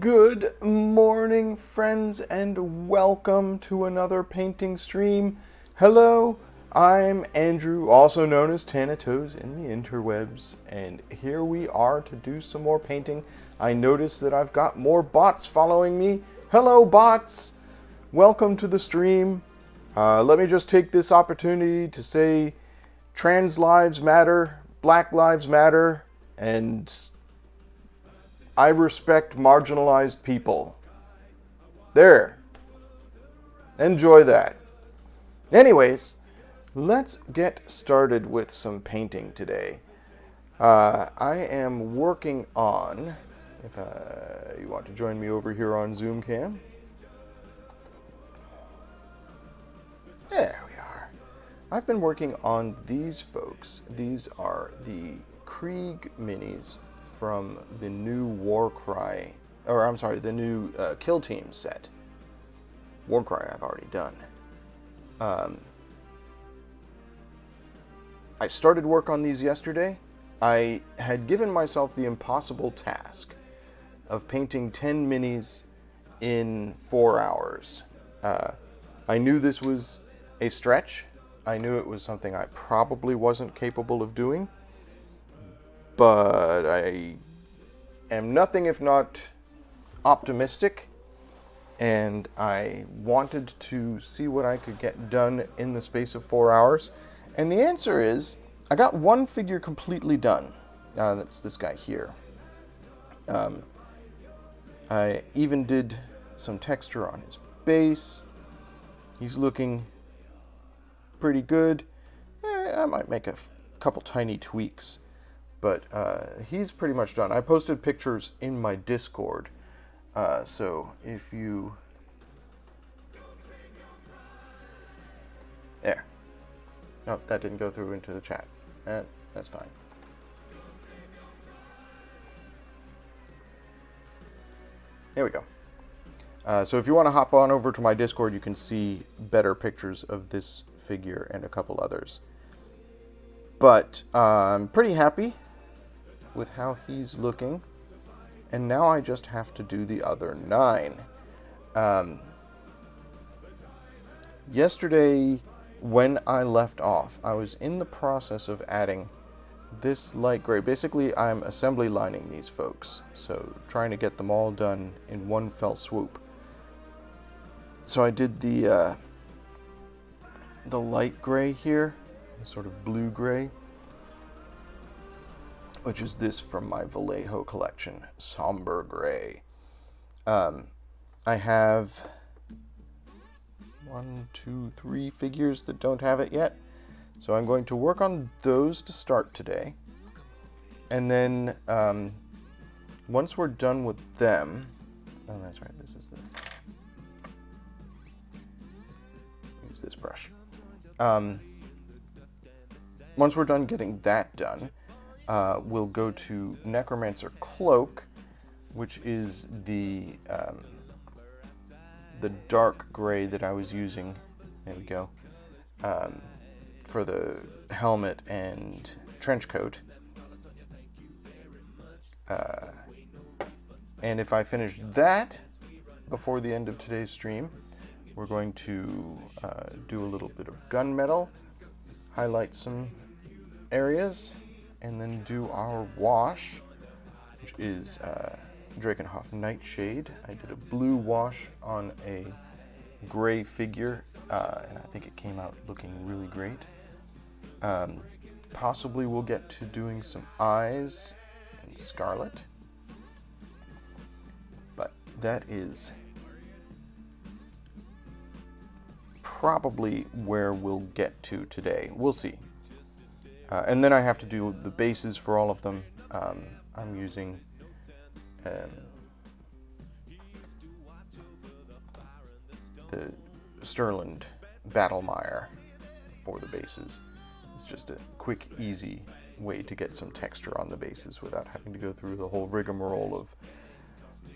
Good morning, friends, and welcome to another painting stream. Hello, I'm Andrew, also known as Thanatos in the interwebs, and here we are to do some more painting. I notice that I've got more bots following me. Hello, bots! Welcome to the stream. Let me just take this opportunity to say trans lives matter, black lives matter, and I respect marginalized people. There. Enjoy that. Anyways, let's get started with some painting today. I am working on, if you want to join me over here on Zoom cam. There we are. I've been working on these folks. These are the Krieg minis from the new the new Kill Team set. Warcry I've already done. I started work on these yesterday. I had given myself the impossible task of painting 10 minis in 4 hours. I knew this was a stretch. I knew it was something I probably wasn't capable of doing. But I am nothing if not optimistic, and I wanted to see what I could get done in the space of 4 hours. And the answer is, I got one figure completely done. That's this guy here. I even did some texture on his base. He's looking pretty good. I might make a couple tiny tweaks. But he's pretty much done. I posted pictures in my Discord. So if you... There. Oh, that didn't go through into the chat. That's fine. There we go. So if you want to hop on over to my Discord, you can see better pictures of this figure and a couple others. But I'm pretty happy with how he's looking, and now I just have to do the other 9. Yesterday, when I left off, I was in the process of adding this light gray. Basically, I'm assembly lining these folks, so trying to get them all done in one fell swoop. So I did the light gray here, the sort of blue gray, which is this from my Vallejo collection, Somber Gray. I have 1, 2, 3 figures that don't have it yet. So I'm going to work on those to start today. And then once we're done with them... Oh, that's right, this is the... Use this brush. Once we're done getting that done, we'll go to Necromancer Cloak, which is the dark gray that I was using, there we go, for the helmet and trench coat. And if I finish that before the end of today's stream, we're going to do a little bit of gunmetal, highlight some areas, and then do our wash, which is Drakenhof Nightshade. I did a blue wash on a gray figure, and I think it came out looking really great. Possibly we'll get to doing some eyes in scarlet, but that is probably where we'll get to today. We'll see. And then I have to do the bases for all of them. I'm using the Sterland Battlemire for the bases. It's just a quick, easy way to get some texture on the bases without having to go through the whole rigmarole of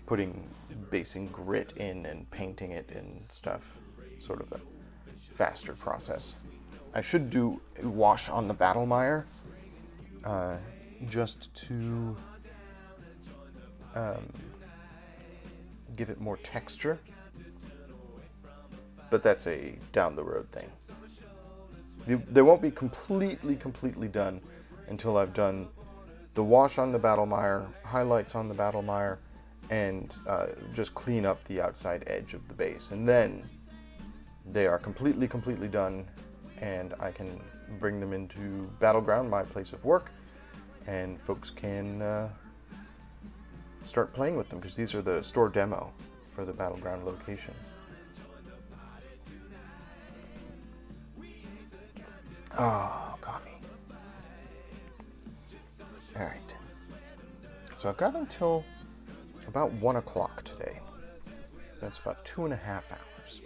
putting basing grit in and painting it and stuff. Sort of a faster process. I should do a wash on the Battlemire just to give it more texture, but that's a down the road thing. They won't be completely done until I've done the wash on the Battlemire, highlights on the Battlemire, and just clean up the outside edge of the base. And then they are completely done, and I can bring them into Battleground, my place of work, and folks can start playing with them, because these are the store demo for the Battleground location. Oh, coffee. Alright. So I've got until about 1 o'clock today. That's about 2.5 hours.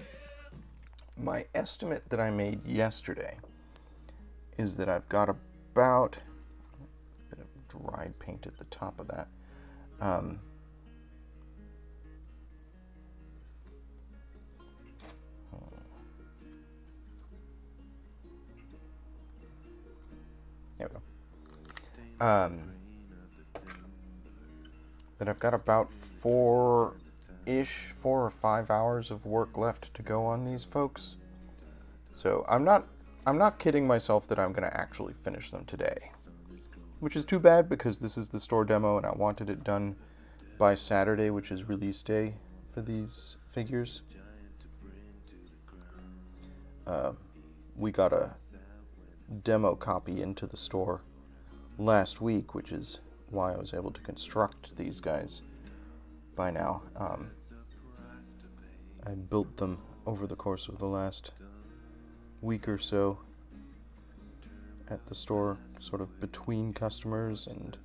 My estimate that I made yesterday is that I've got about a bit of dried paint at the top of that. There we go. That I've got about 4 or 5 hours of work left to go on these folks. So I'm not kidding myself that I'm going to actually finish them today, which is too bad because this is the store demo and I wanted it done by Saturday, which is release day for these figures. We got a demo copy into the store last week, which is why I was able to construct these guys by now. I built them over the course of the last week or so at the store, sort of between customers, and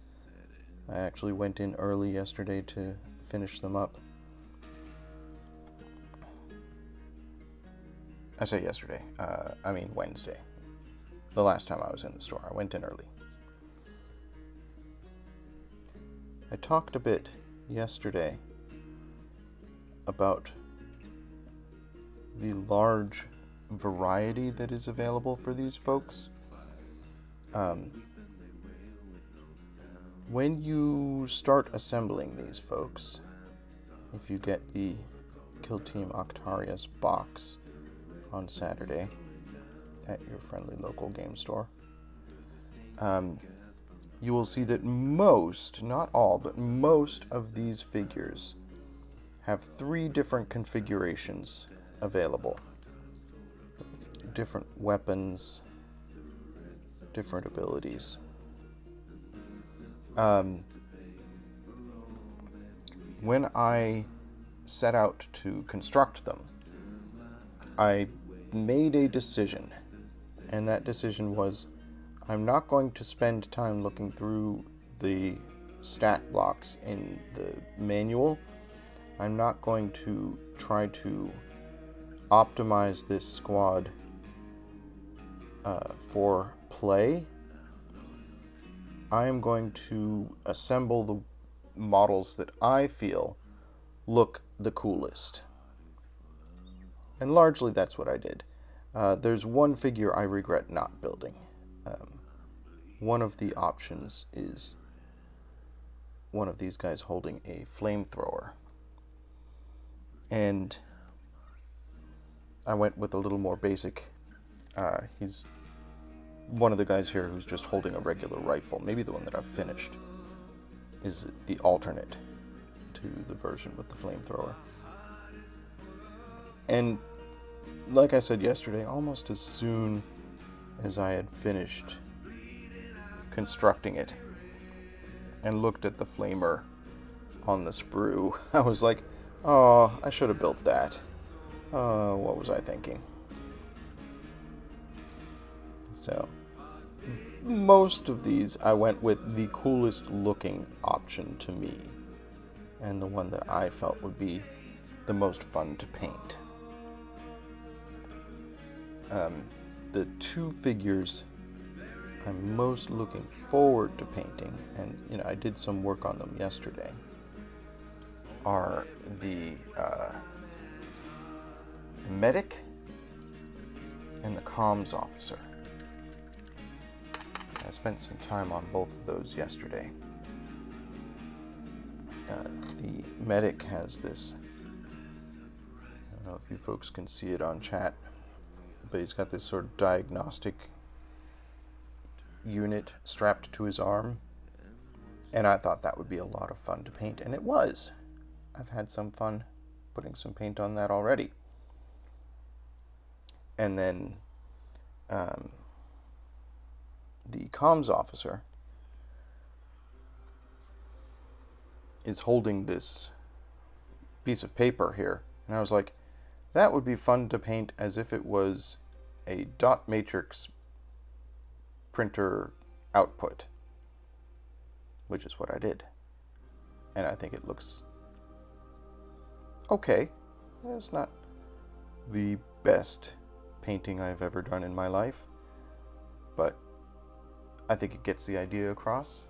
I actually went in early yesterday to finish them up. I say yesterday, I mean Wednesday. The last time I was in the store, I went in early. I talked a bit yesterday about the large variety that is available for these folks. When you start assembling these folks, if you get the Kill Team Octarius box on Saturday at your friendly local game store, you will see that most, not all, but most of these figures have 3 different configurations available. Different weapons, different abilities. When I set out to construct them, I made a decision, and that decision was I'm not going to spend time looking through the stat blocks in the manual. I'm not going to try to optimize this squad for play. I am going to assemble the models that I feel look the coolest. And largely that's what I did. There's one figure I regret not building. One of the options is one of these guys holding a flamethrower. And I went with a little more basic. He's one of the guys here who's just holding a regular rifle. Maybe the one that I've finished is the alternate to the version with the flamethrower. And like I said yesterday, almost as soon as I had finished constructing it and looked at the flamer on the sprue, I was like, oh, I should have built that. What was I thinking? So, most of these I went with the coolest looking option to me, and the one that I felt would be the most fun to paint. The two figures I'm most looking forward to painting, and I did some work on them yesterday, are the medic and the comms officer. I spent some time on both of those yesterday. The medic has this, I don't know if you folks can see it on chat, but he's got this sort of diagnostic unit strapped to his arm, and I thought that would be a lot of fun to paint, and it was. I've had some fun putting some paint on that already. And then the comms officer is holding this piece of paper here, and I was like, that would be fun to paint as if it was a dot matrix printer output, which is what I did. And I think it looks okay. It's not the best painting I've ever done in my life, but I think it gets the idea across.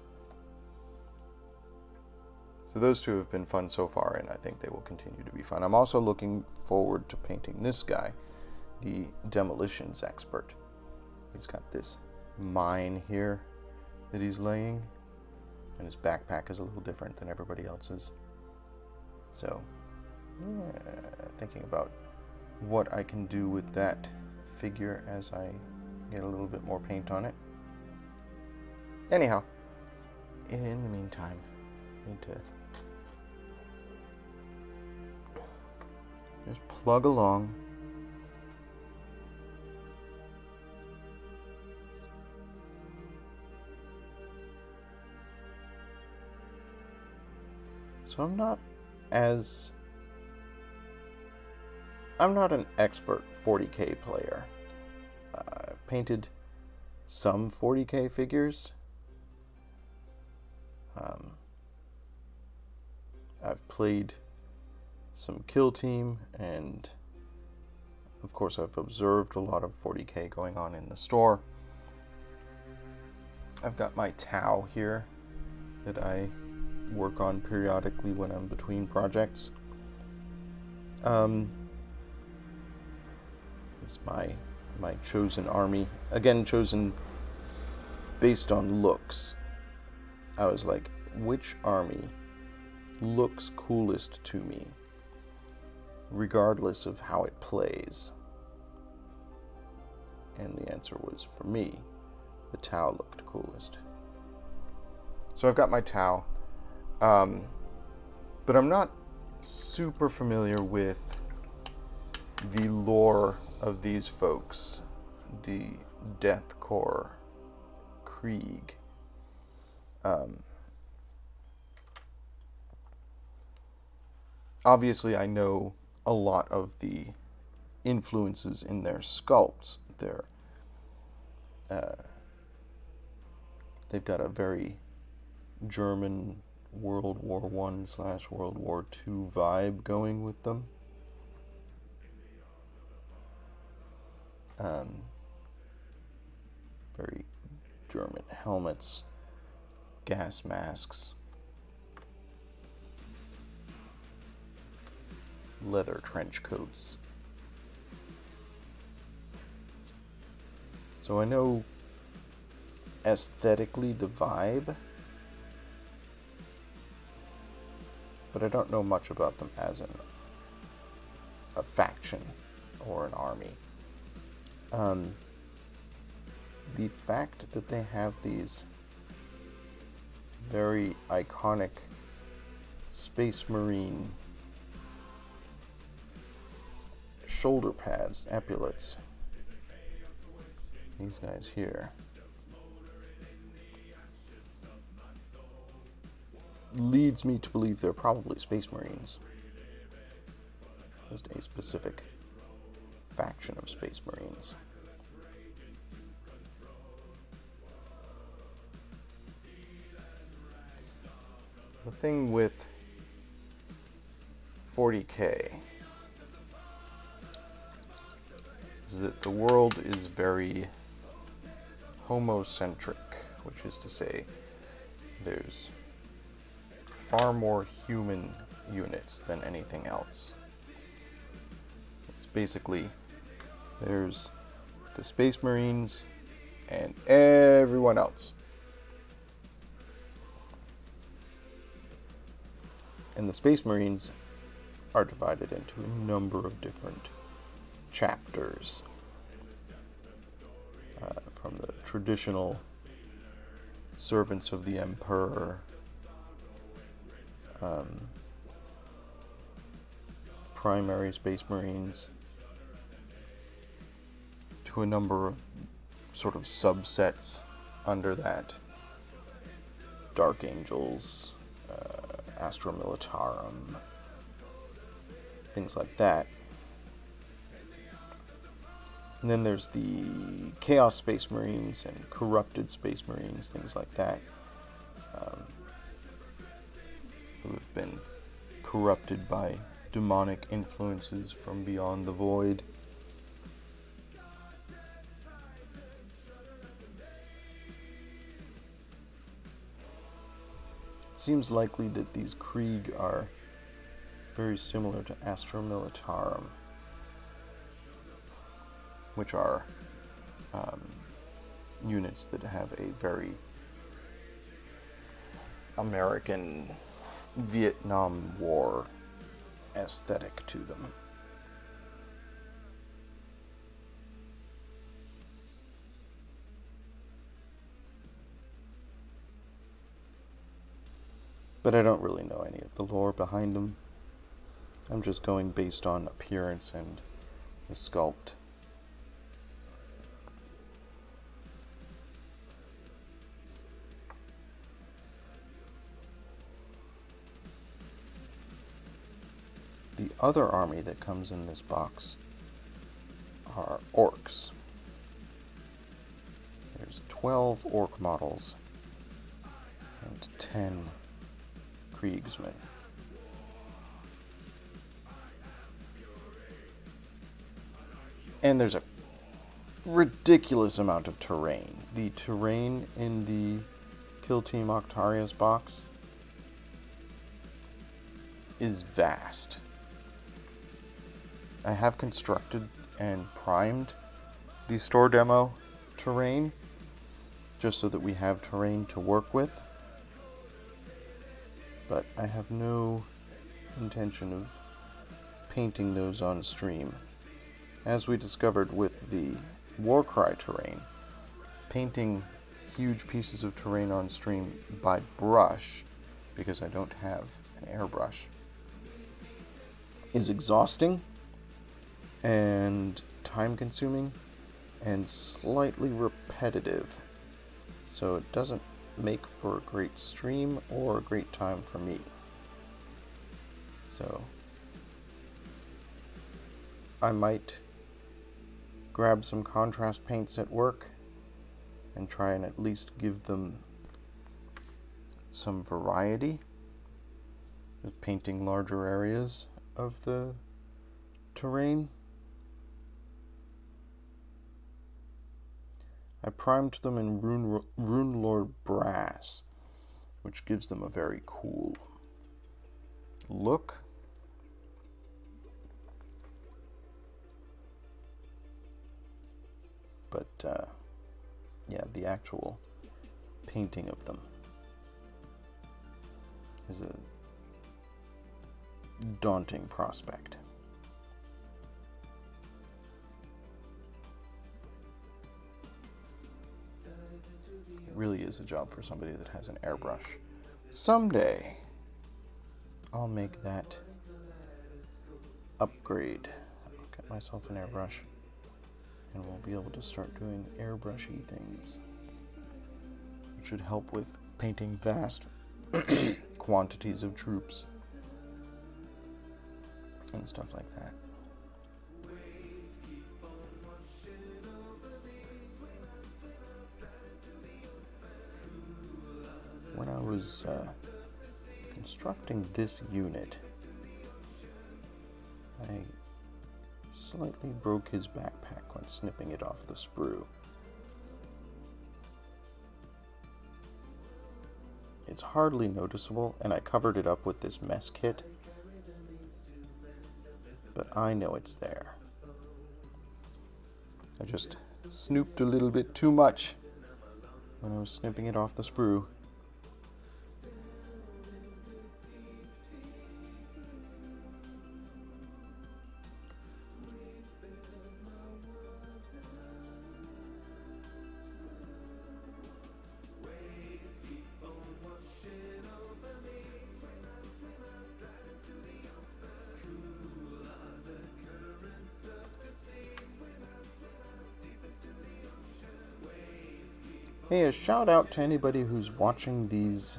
So those two have been fun so far, and I think they will continue to be fun. I'm also looking forward to painting this guy, the demolitions expert. He's got this mine here that he's laying, and his backpack is a little different than everybody else's. So, thinking about what I can do with that figure as I get a little bit more paint on it. Anyhow, in the meantime, I need to just plug along. So I'm not an expert 40K player. I've painted some 40K figures. I've played some Kill Team, and of course I've observed a lot of 40K going on in the store. I've got my Tau here that I work on periodically when I'm between projects. It's my chosen army. Again, chosen based on looks. I was like, which army looks coolest to me, regardless of how it plays? And the answer was, for me, the Tau looked coolest. So I've got my Tau, but I'm not super familiar with the lore of these folks, the Deathcore Krieg. Obviously, I know a lot of the influences in their sculpts. They've got a very German World War I/World War II vibe going with them. Very German helmets, gas masks, leather trench coats. So I know aesthetically the vibe, but I don't know much about them as a faction or an army. The fact that they have these very iconic Space Marine shoulder pads, epaulets, these guys here, leads me to believe they're probably Space Marines. Just a specific faction of Space Marines. The thing with 40K is that the world is very homocentric, which is to say there's far more human units than anything else. It's basically, there's the Space Marines and everyone else. And the Space Marines are divided into a number of different chapters. From the traditional servants of the Emperor, primary Space Marines, to a number of sort of subsets under that. Dark Angels, Astra Militarum, things like that. And then there's the Chaos Space Marines and Corrupted Space Marines, things like that, who have been corrupted by demonic influences from beyond the void. It seems likely that these Krieg are very similar to Astra Militarum, which are units that have a very American Vietnam War aesthetic to them. But I don't really know any of the lore behind them. I'm just going based on appearance and the sculpt. The other army that comes in this box are orcs. There's 12 orc models and 10 Kriegsmen. And there's a ridiculous amount of terrain. The terrain in the Kill Team Octarius box is vast. I have constructed and primed the store demo terrain just so that we have terrain to work with, but I have no intention of painting those on stream. As we discovered with the Warcry terrain, painting huge pieces of terrain on stream by brush, because I don't have an airbrush, is exhausting and time-consuming and slightly repetitive, so it doesn't make for a great stream or a great time for me. So I might grab some contrast paints at work and try and at least give them some variety, just painting larger areas of the terrain. I primed them in Rune Lord Brass, which gives them a very cool look. But, yeah, the actual painting of them is a daunting prospect. really is a job for somebody that has an airbrush. Someday, I'll make that upgrade. I'll get myself an airbrush, and we'll be able to start doing airbrushy things. It should help with painting vast quantities of troops and stuff like that. When I was constructing this unit, I slightly broke his backpack when snipping it off the sprue. It's hardly noticeable, and I covered it up with this mess kit, but I know it's there. I just snooped a little bit too much when I was snipping it off the sprue. Hey, a shout out to anybody who's watching these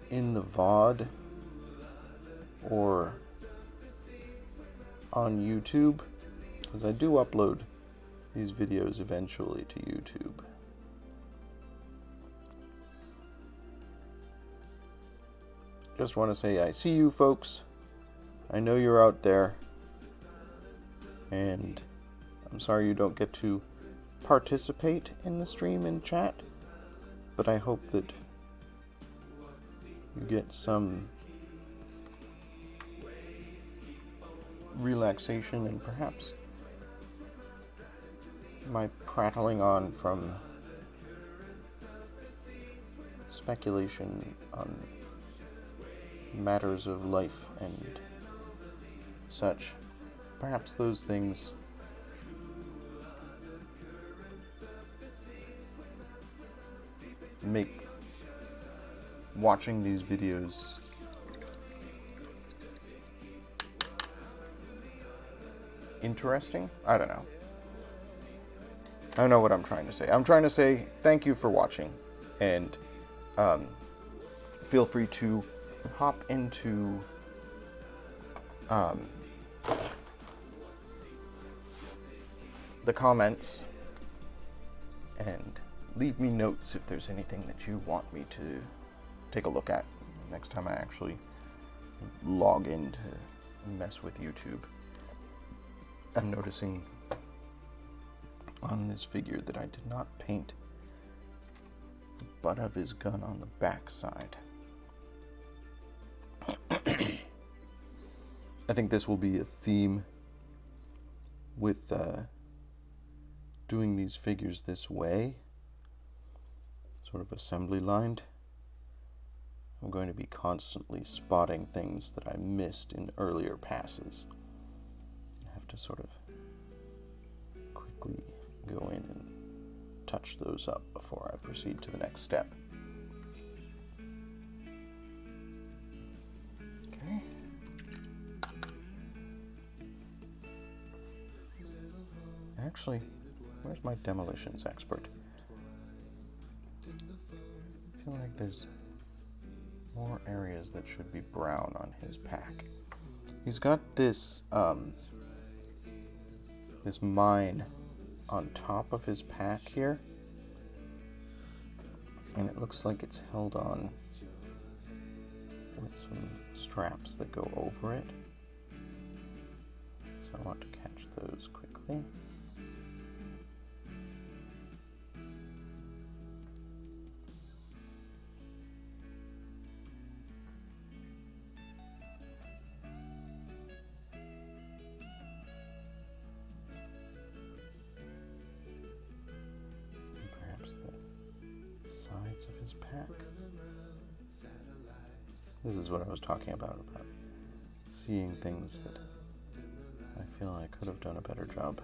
in the VOD or on YouTube, because I do upload these videos eventually to YouTube. Just want to say I see you folks. I know you're out there, and I'm sorry you don't get to participate in the stream and chat, but I hope that you get some relaxation and perhaps my prattling on from speculation on matters of life and such. Perhaps those things make watching these videos interesting? I don't know. I don't know what I'm trying to say. I'm trying to say thank you for watching, and feel free to hop into the comments and leave me notes if there's anything that you want me to take a look at next time I actually log in to mess with YouTube. I'm noticing on this figure that I did not paint the butt of his gun on the back side. I think this will be a theme with doing these figures this way, sort of assembly lined. I'm going to be constantly spotting things that I missed in earlier passes. I have to sort of quickly go in and touch those up before I proceed to the next step. Okay. Actually, where's my demolitions expert? I feel like there's more areas that should be brown on his pack. He's got this this mine on top of his pack here, and it looks like it's held on with some straps that go over it. So I want to catch those quickly. Sides of his pack. This is what I was talking about seeing things that I feel I could have done a better job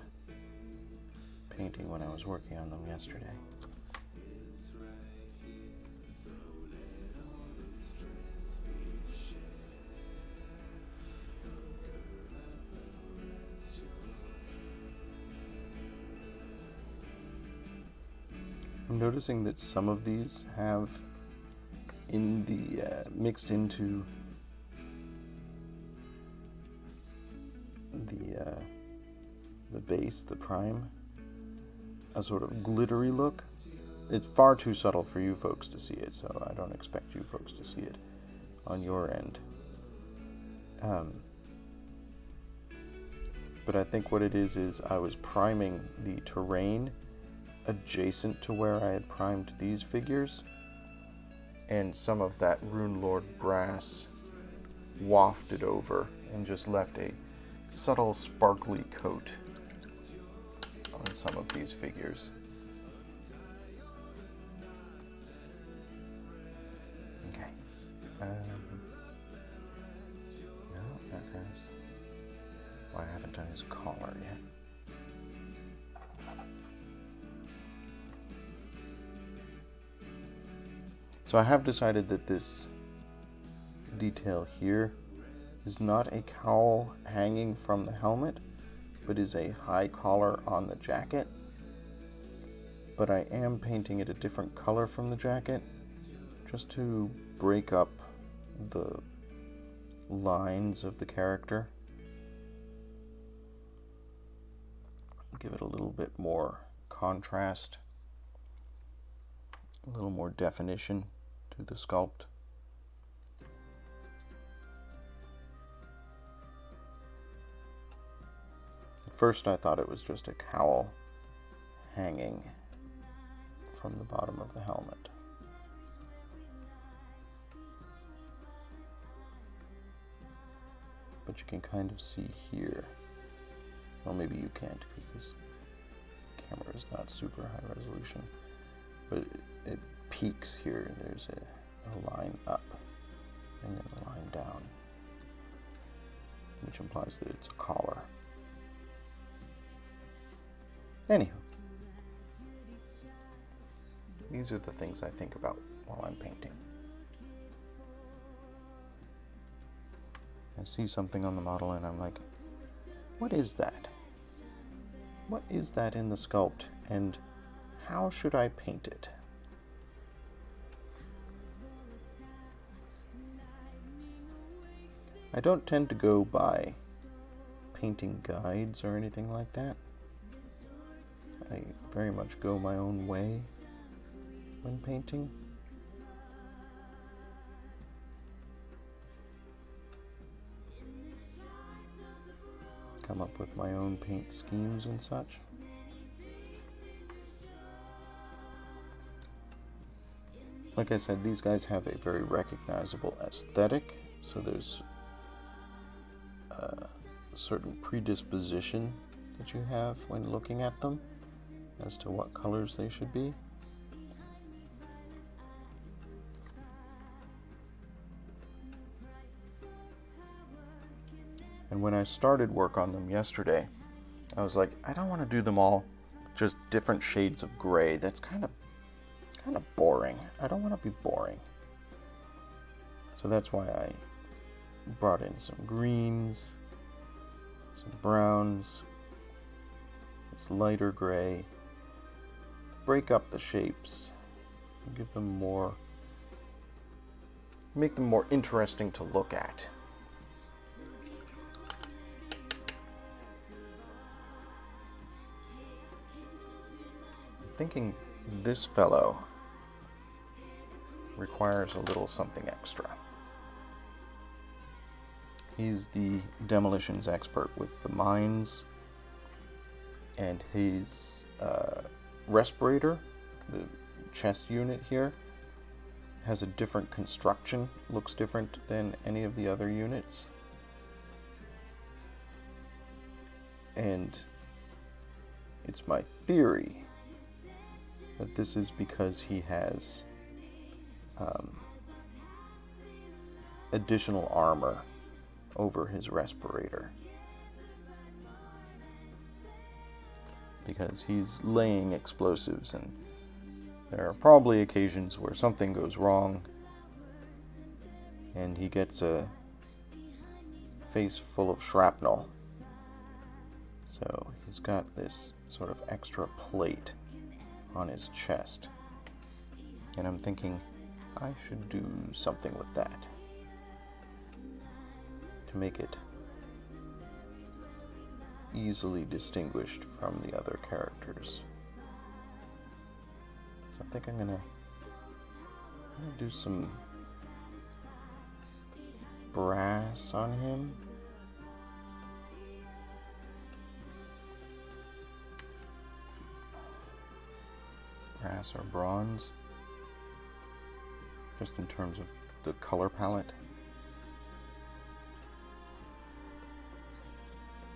painting when I was working on them yesterday. I'm noticing that some of these have in the mixed into the base, the prime, a sort of glittery look. It's far too subtle for you folks to see it, so I don't expect you folks to see it on your end. But I think what it is I was priming the terrain adjacent to where I had primed these figures, and some of that Rune Lord brass wafted over and just left a subtle sparkly coat on some of these figures. Okay. No, that has... Well, I haven't done his collar yet. So I have decided that this detail here is not a cowl hanging from the helmet, but is a high collar on the jacket. But I am painting it a different color from the jacket, just to break up the lines of the character. Give it a little bit more contrast, a little more definition to the sculpt. At first I thought it was just a cowl hanging from the bottom of the helmet. But you can kind of see here. Well, maybe you can't because this camera is not super high resolution. But it peaks here. There's a line up and then a line down, which implies that it's a collar. Anywho, these are the things I think about while I'm painting. I see something on the model and I'm like, what is that? What is that in the sculpt, and how should I paint it? I don't tend to go by painting guides or anything like that. I very much go my own way when painting. Come up with my own paint schemes and such. Like I said, these guys have a very recognizable aesthetic, so there's a certain predisposition that you have when looking at them as to what colors they should be. And when I started work on them yesterday, I was like, I don't want to do them all just different shades of gray. That's kind of boring. I don't want to be boring. So that's why I brought in some greens, some browns, this lighter gray. Break up the shapes, give them more, make them more interesting to look at. Thinking this fellow requires a little something extra. He's the demolitions expert with the mines, and his respirator, the chest unit here, has a different construction, looks different than any of the other units. And it's my theory that this is because he has additional armor over his respirator. Because he's laying explosives, and there are probably occasions where something goes wrong and he gets a face full of shrapnel. So he's got this sort of extra plate on his chest and I'm thinking I should do something with that to make it easily distinguished from the other characters. So I think I'm gonna do some brass on him. Brass or bronze, just in terms of the color palette.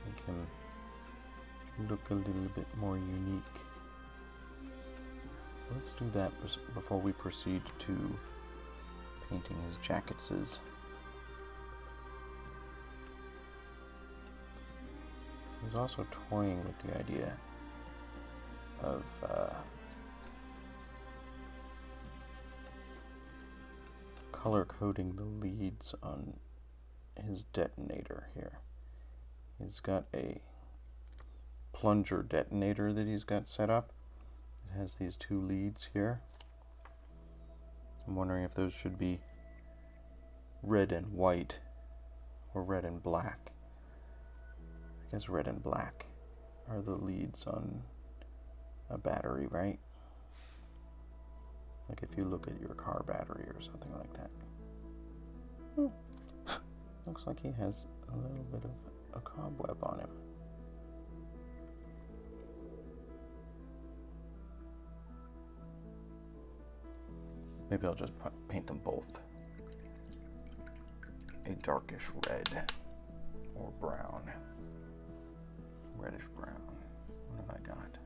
Make him look a little bit more unique. So let's do that before we proceed to painting his jacketses. I was also toying with the idea of color coding the leads on his detonator here. He's got a plunger detonator that he's got set up. It has these two leads here. I'm wondering if those should be red and white or red and black. I guess red and black are the leads on a battery, right? Like if you look at your car battery or something like that. Looks like he has a little bit of a cobweb on him. Maybe I'll just paint them both a darkish red or brown. Reddish brown. What have I got?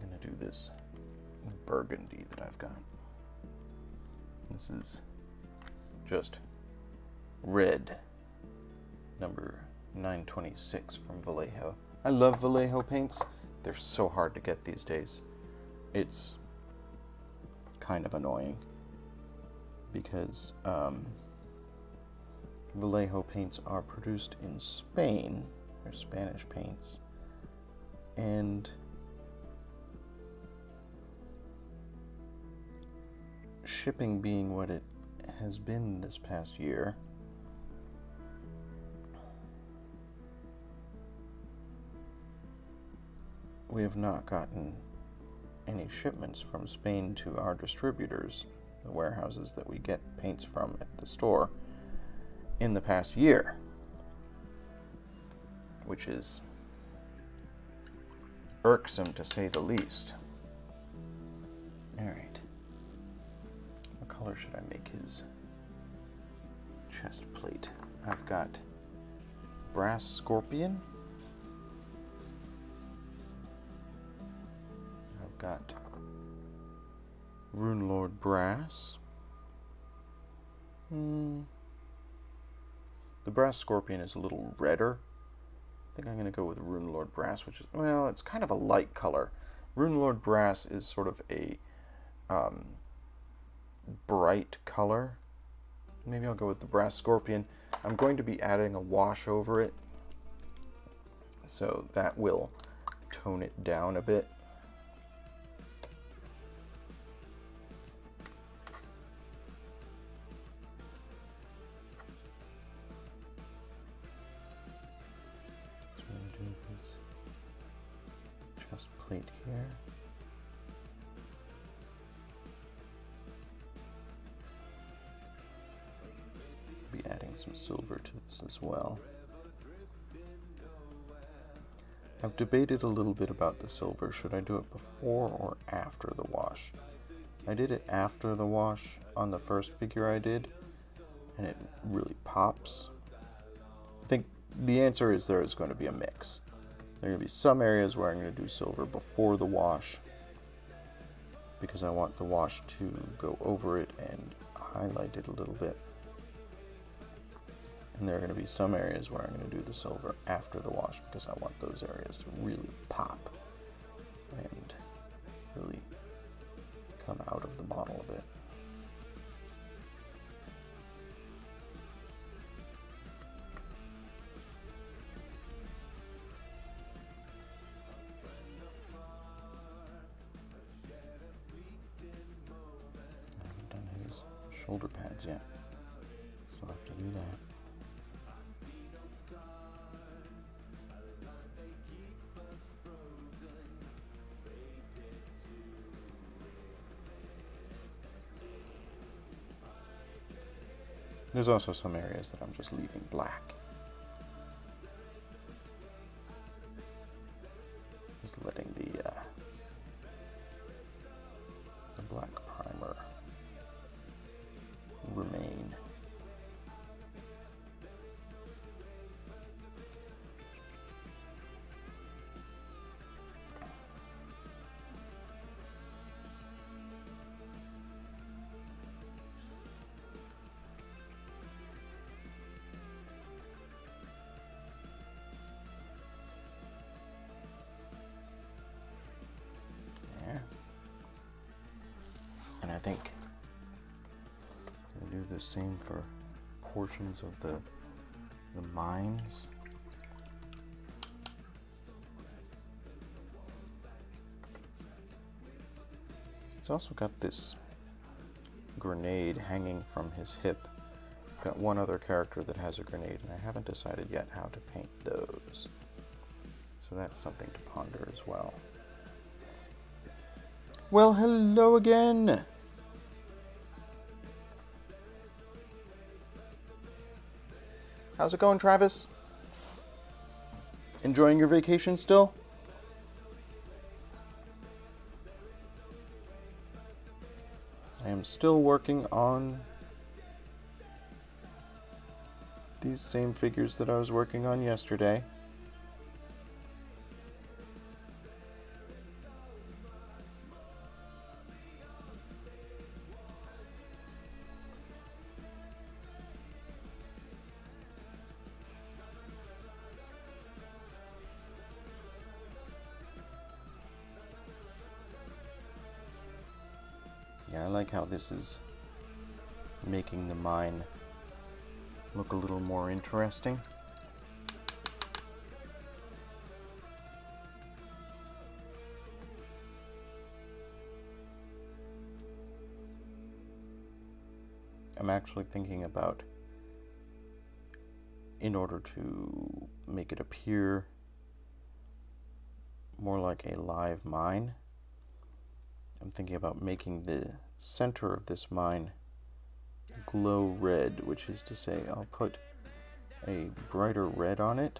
I'm gonna do this burgundy that I've got. This is just red, number 926 from Vallejo. I love Vallejo paints. They're so hard to get these days. It's kind of annoying because Vallejo paints are produced in Spain. They're Spanish paints. And shipping being what it has been this past year, we have not gotten any shipments from Spain to our distributors, the warehouses that we get paints from at the store, in the past year, which is irksome to say the least. Alright. What color should I make his chest plate? I've got brass scorpion. I've got Rune Lord brass. The brass scorpion is a little redder. I think I'm going to go with Rune Lord brass, which is, well, it's kind of a light color. Rune Lord brass is sort of a bright color. Maybe I'll go with the brass scorpion. I'm going to be adding a wash over it, so that will tone it down a bit. So I'm going to do his chest plate here. Be adding some silver to this as well. I've debated a little bit about the silver. Should I do it before or after the wash? I did it after the wash on the first figure I did, and it really pops. I think the answer is there is going to be a mix. There are going to be some areas where I'm going to do silver before the wash, because I want the wash to go over it and highlight it a little bit. And there are going to be some areas where I'm going to do the silver after the wash, because I want those areas to really pop and really shoulder pads yet. Still have to do that. There's also some areas that I'm just leaving black. Just letting the black primer remain. And I think I'll do the same for portions of the mines. He's also got this grenade hanging from his hip. Got one other character that has a grenade, and I haven't decided yet how to paint those. So that's something to ponder as well. Well, hello again! How's it going, Travis? Enjoying your vacation still? I am still working on these same figures that I was working on yesterday. Yeah, I like how this is making the mine look a little more interesting. I'm actually thinking about, in order to make it appear more like a live mine, I'm thinking about making the center of this mine glow red, which is to say I'll put a brighter red on it,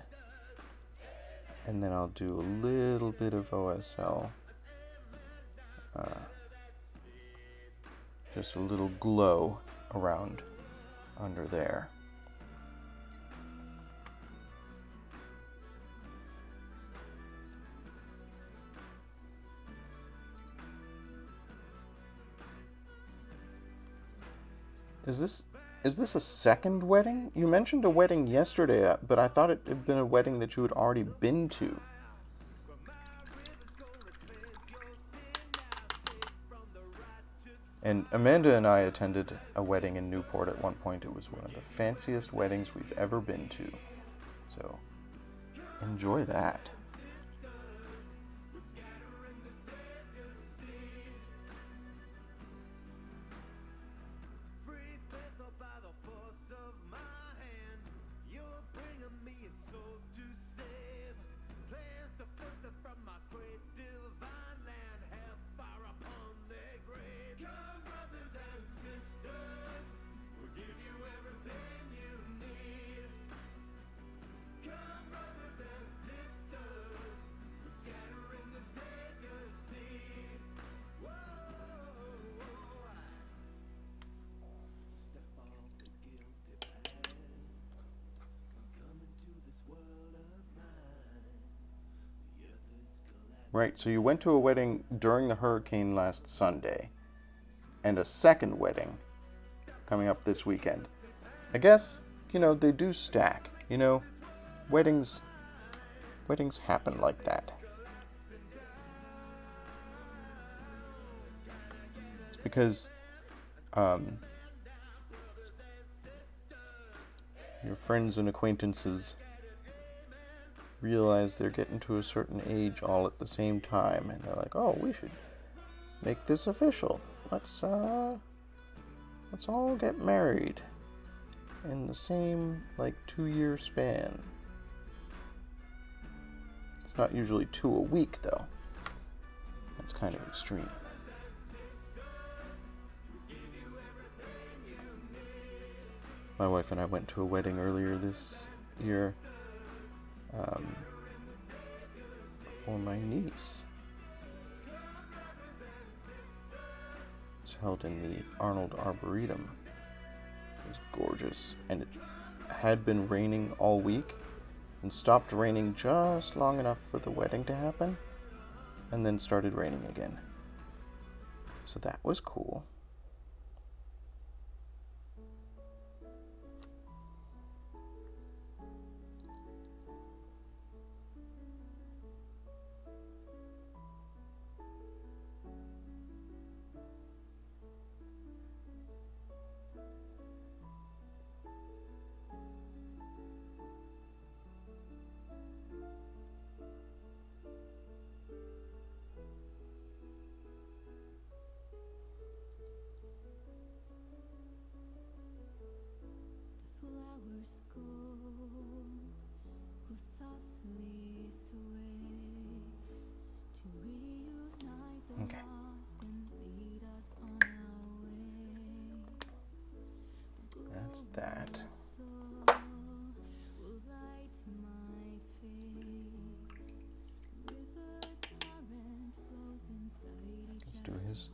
and then I'll do a little bit of OSL, just a little glow around under there. Is this a second wedding? You mentioned a wedding yesterday, but I thought it had been a wedding that you had already been to. And Amanda and I attended a wedding in Newport at one point. It was one of the fanciest weddings we've ever been to. So, enjoy that. Right, so you went to a wedding during the hurricane last Sunday, and a second wedding coming up this weekend. I guess, they do stack. Weddings happen like that. It's because your friends and acquaintances realize they're getting to a certain age all at the same time, and they're like, oh, we should make this official. Let's Let's all get married in the same, like, 2-year span. It's not usually 2 a week, though. That's kind of extreme. My wife and I went to a wedding earlier this year for my niece. It's held in the Arnold Arboretum. It was gorgeous, and it had been raining all week and stopped raining just long enough for the wedding to happen, and then started raining again. So that was cool. Flowers gold will softly sway to reunite the lost and lead us on our way. That's that. Will light my face. Rivers current flows inside each Let's do his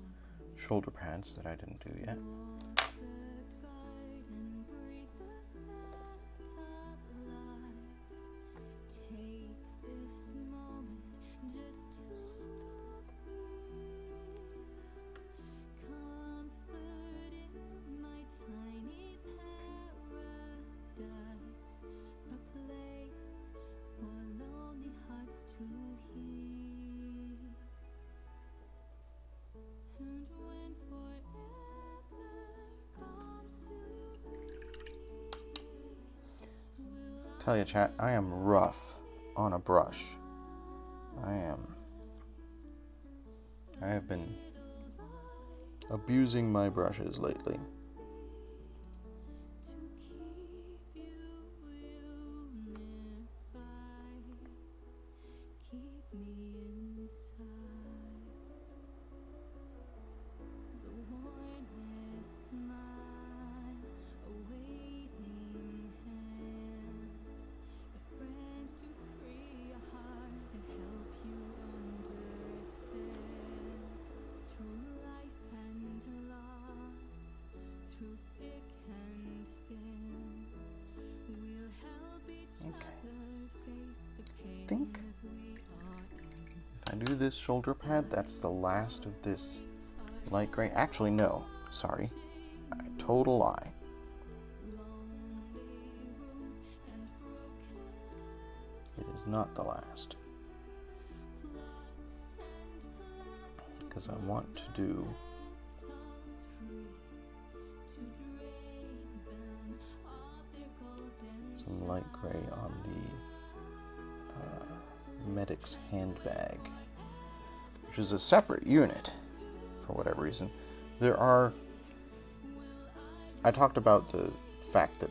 shoulder pads that I didn't do yet. Tell you, chat, I am rough on a brush. I have been abusing my brushes lately. I think if I do this shoulder pad, that's the last of this light gray. Actually, no. Sorry. Total lie. It is not the last. Because I want to do some light gray on the medic's handbag, which is a separate unit for whatever reason. I talked about the fact that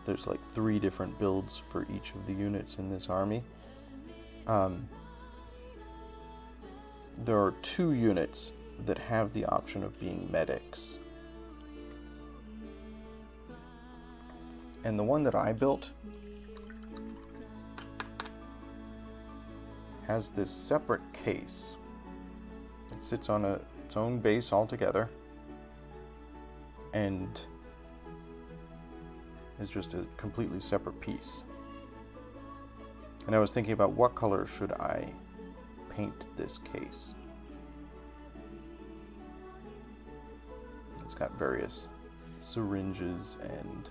there's like 3 different builds for each of the units in this army. There are 2 units that have the option of being medics. And the one that I built has this separate case. It sits on its own base altogether and is just a completely separate piece. And I was thinking about what color should I paint this case. It's got various syringes and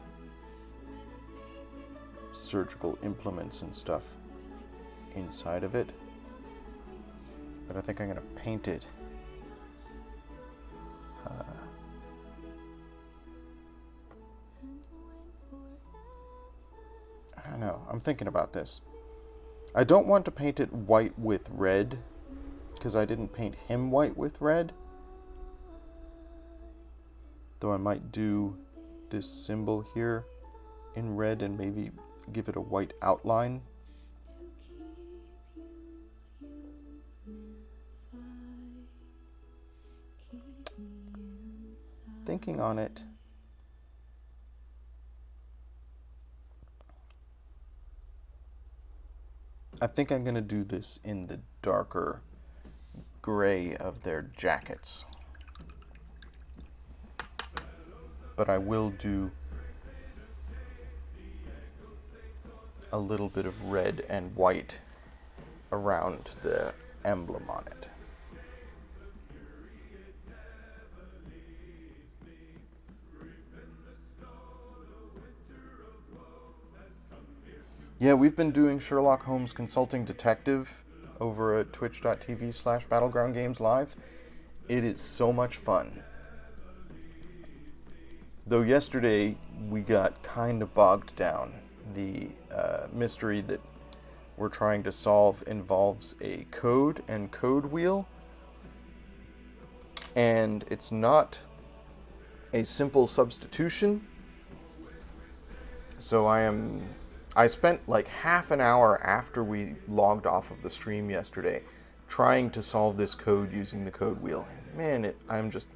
surgical implements and stuff inside of it. But I think I'm going to paint it I don't know. I'm thinking about this. I don't want to paint it white with red, because I didn't paint him white with red. Though I might do this symbol here in red and maybe give it a white outline. Thinking on it. I think I'm going to do this in the darker gray of their jackets. But I will do a little bit of red and white around the emblem on it. Yeah, we've been doing Sherlock Holmes Consulting Detective over at twitch.tv/battlegroundgameslive. It is so much fun. Though yesterday we got kind of bogged down. The mystery that we're trying to solve involves a code and code wheel. And it's not a simple substitution. So I spent like half an hour after we logged off of the stream yesterday trying to solve this code using the code wheel. Man, I'm just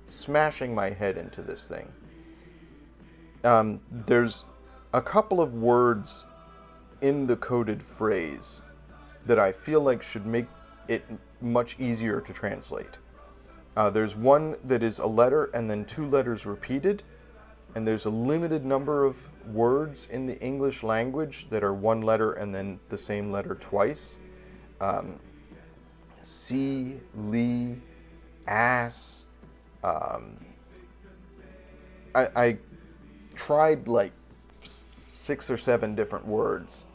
smashing my head into this thing. There's a couple of words in the coded phrase that I feel like should make it much easier to translate. There's one that is a letter and then two letters repeated. And there's a limited number of words in the English language that are one letter and then the same letter twice. See, lee, ass. I tried like 6 or 7 different words,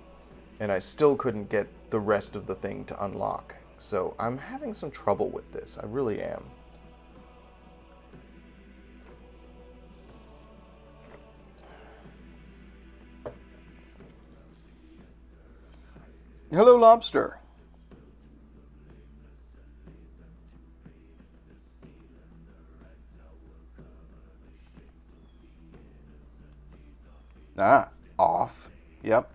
and I still couldn't get the rest of the thing to unlock. So I'm having some trouble with this. I really am. Hello, Lobster. Ah, off. Yep.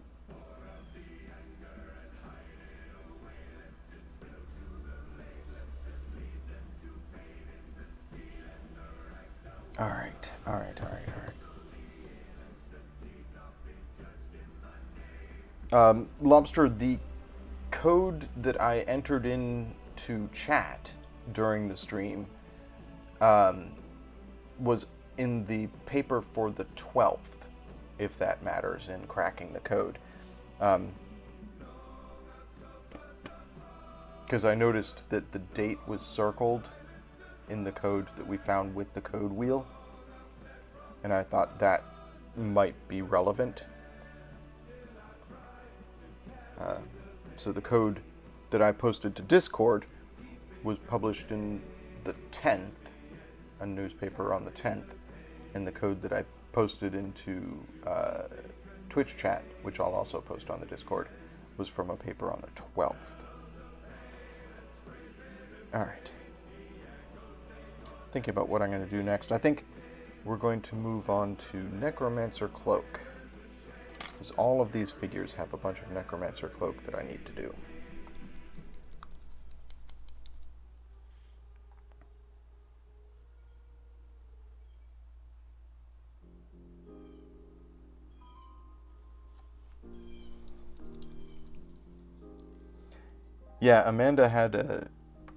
All right. Lobster, the code that I entered into chat during the stream was in the paper for the 12th, if that matters in cracking the code. Because I noticed that the date was circled in the code that we found with the code wheel, and I thought that might be relevant. So the code that I posted to Discord was published in the 10th, a newspaper on the 10th, and the code that I posted into Twitch chat, which I'll also post on the Discord, was from a paper on the 12th. Alright. Thinking about what I'm going to do next. I think we're going to move on to Necromancer Cloak, because all of these figures have a bunch of Necromancer Cloak that I need to do. Yeah, Amanda had a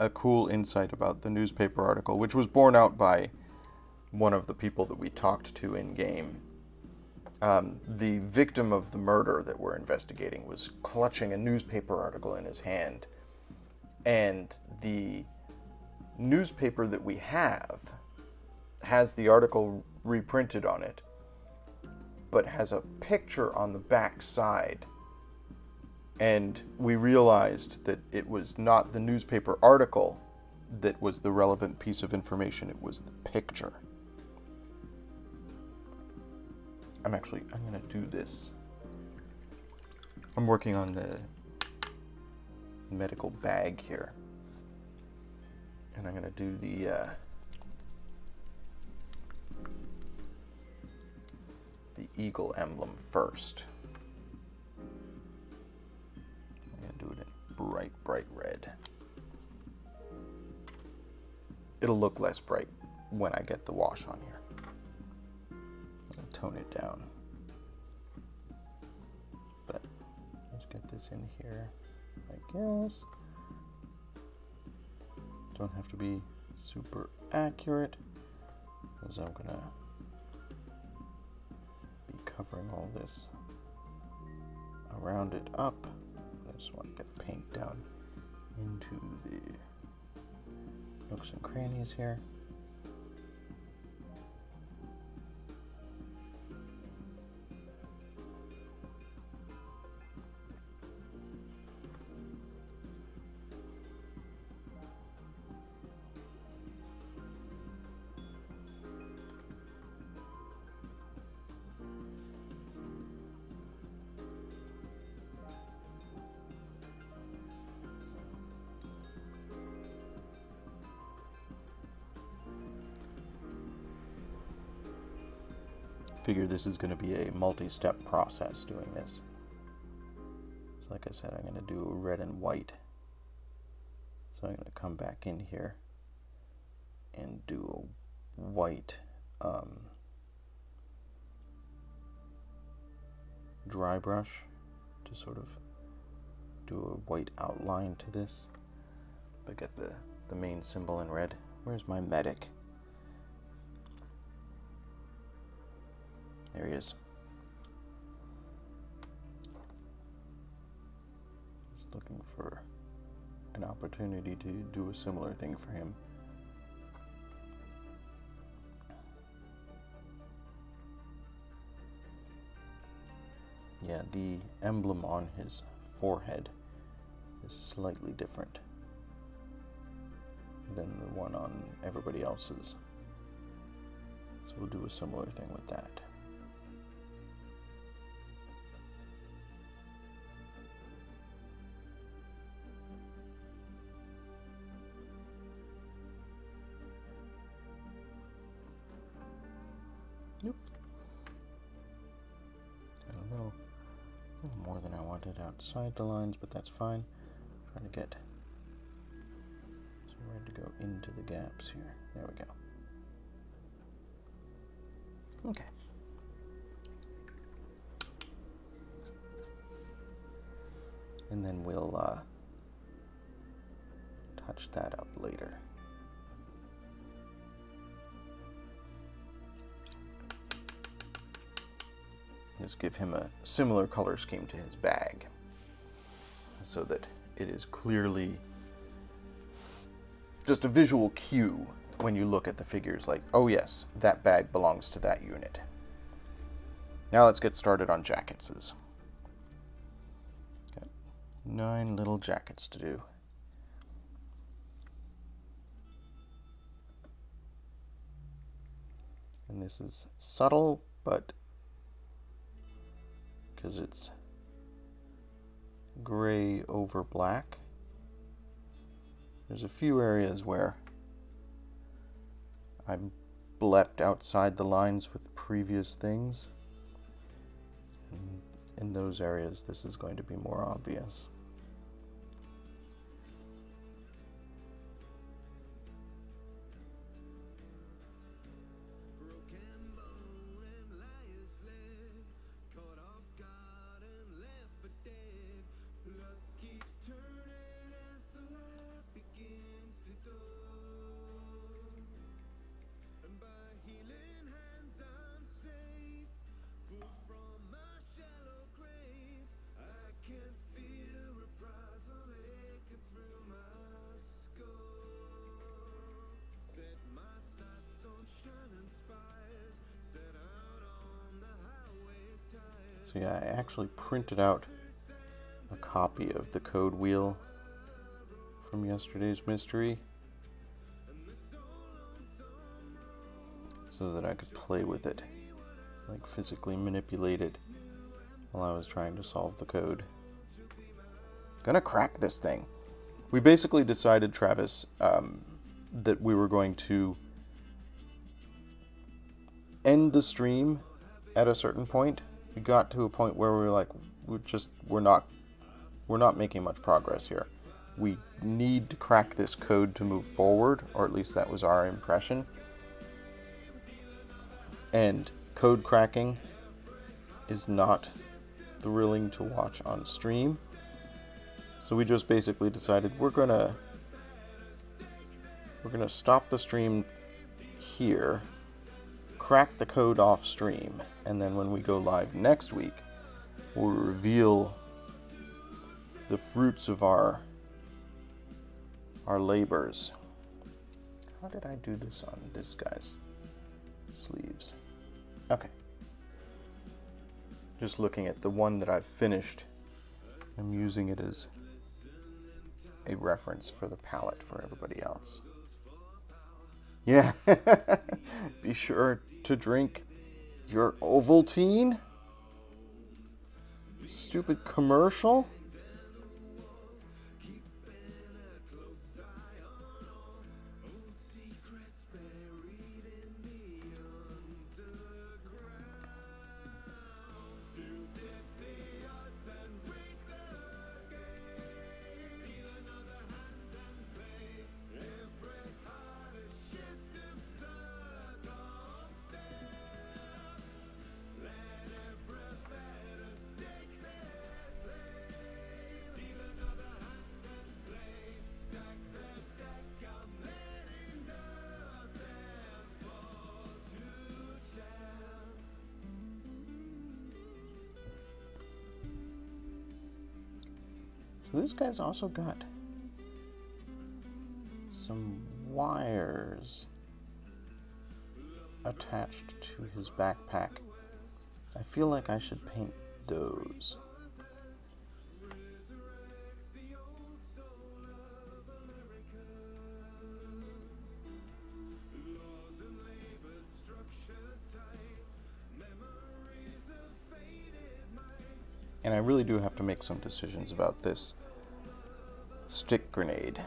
cool insight about the newspaper article, which was borne out by one of the people that we talked to in-game. The victim of the murder that we're investigating was clutching a newspaper article in his hand. And the newspaper that we have has the article reprinted on it, but has a picture on the back side. And we realized that it was not the newspaper article that was the relevant piece of information, it was the picture. I'm going to do this. I'm working on the medical bag here. And I'm going to do the the eagle emblem first. I'm going to do it in bright, bright red. It'll look less bright when I get the wash on here. I'll tone it down. But let's get this in here, I guess. Don't have to be super accurate, because I'm gonna be covering all this around it up. I just want to get paint down into the nooks and crannies here. Figure this is going to be a multi-step process doing this. So like I said, I'm going to do red and white. So I'm going to come back in here and do a white dry brush to sort of do a white outline to this. But get the main symbol in red. Where's my medic? There he is. Just looking for an opportunity to do a similar thing for him. Yeah, the emblem on his forehead is slightly different than the one on everybody else's. So we'll do a similar thing with that. Nope. A little more than I wanted outside the lines, but that's fine. Trying to get some red to go into the gaps here. There we go. Okay. And then we'll touch that up later. Just give him a similar color scheme to his bag, so that it is clearly just a visual cue when you look at the figures, like, oh yes, that bag belongs to that unit. Now let's get started on jacketses. Got 9 little jackets to do. And this is subtle, but because it's gray over black, there's a few areas where I blepped outside the lines with previous things. And in those areas, this is going to be more obvious. So yeah, I actually printed out a copy of the code wheel from yesterday's mystery so that I could play with it, like physically manipulate it while I was trying to solve the code. Gonna crack this thing. We basically decided, Travis, that we were going to end the stream at a certain point, we got to a point where we were like, we're not making much progress here. We need to crack this code to move forward, or at least that was our impression. And code cracking is not thrilling to watch on stream. So we just basically decided we're gonna stop the stream here, crack the code off stream, and then when we go live next week, we'll reveal the fruits of our labors. How did I do this on this guy's sleeves? Okay. Just looking at the one that I've finished, I'm using it as a reference for the palette for everybody else. Yeah. Be sure to drink your Ovaltine. Stupid commercial. So this guy's also got some wires attached to his backpack. I feel like I should paint those. And I really do have to make some decisions about this stick grenade.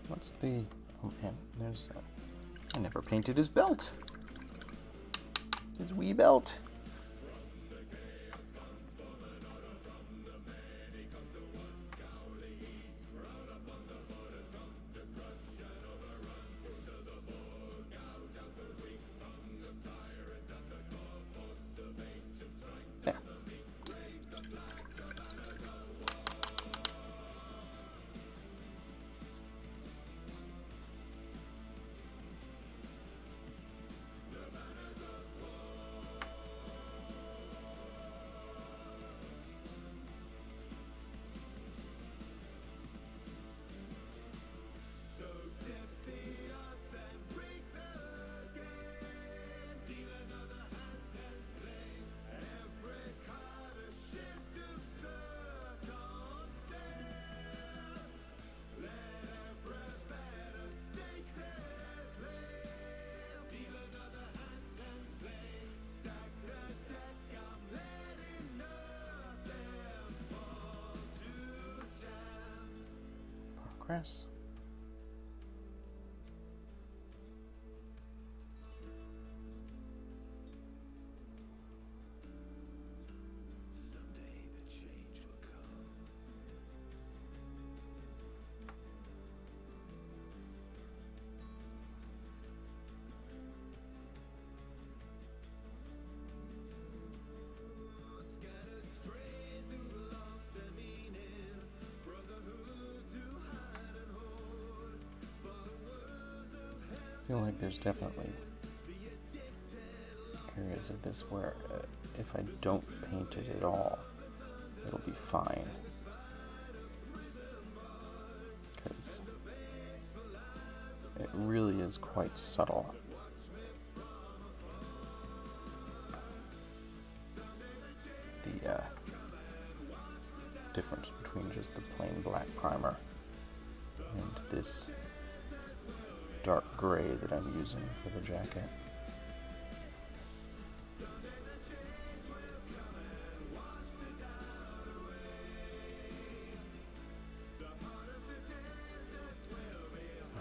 What's the... Oh man, there's... I never painted his belt. His wee belt. There. Progress. I feel like there's definitely areas of this where if I don't paint it at all, it'll be fine. is. It really is quite subtle. The difference between just the plain black primer and this dark gray that I'm using for the jacket.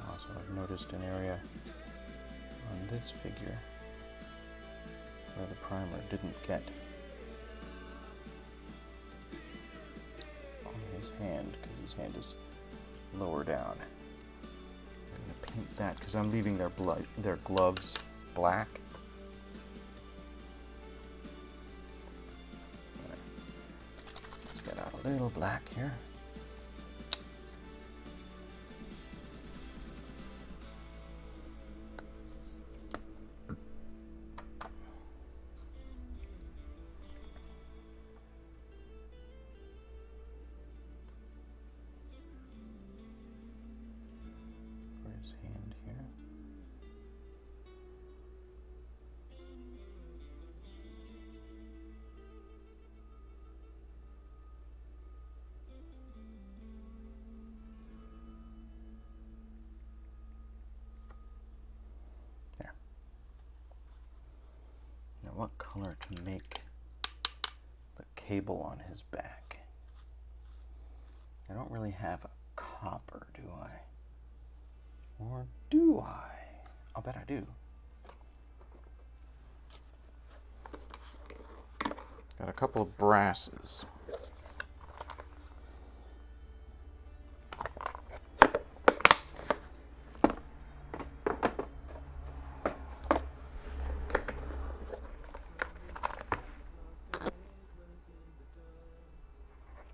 Also, I've noticed an area on this figure where the primer didn't get on his hand because his hand is lower down. I'm going to paint that because I'm leaving their gloves black. Let's get out a little black here. His hand here. There. Now what color to make the cable on his back? I don't really have a copper, do I? Or do I? I'll bet I do. Got a couple of brasses.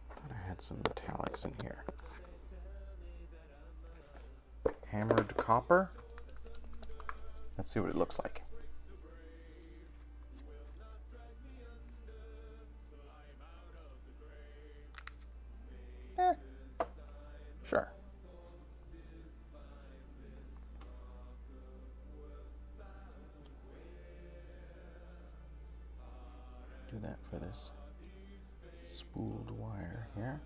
Thought I had some metallics in here. Hammered copper. Let's see what it looks like. Sure. Do that for this spooled wire here.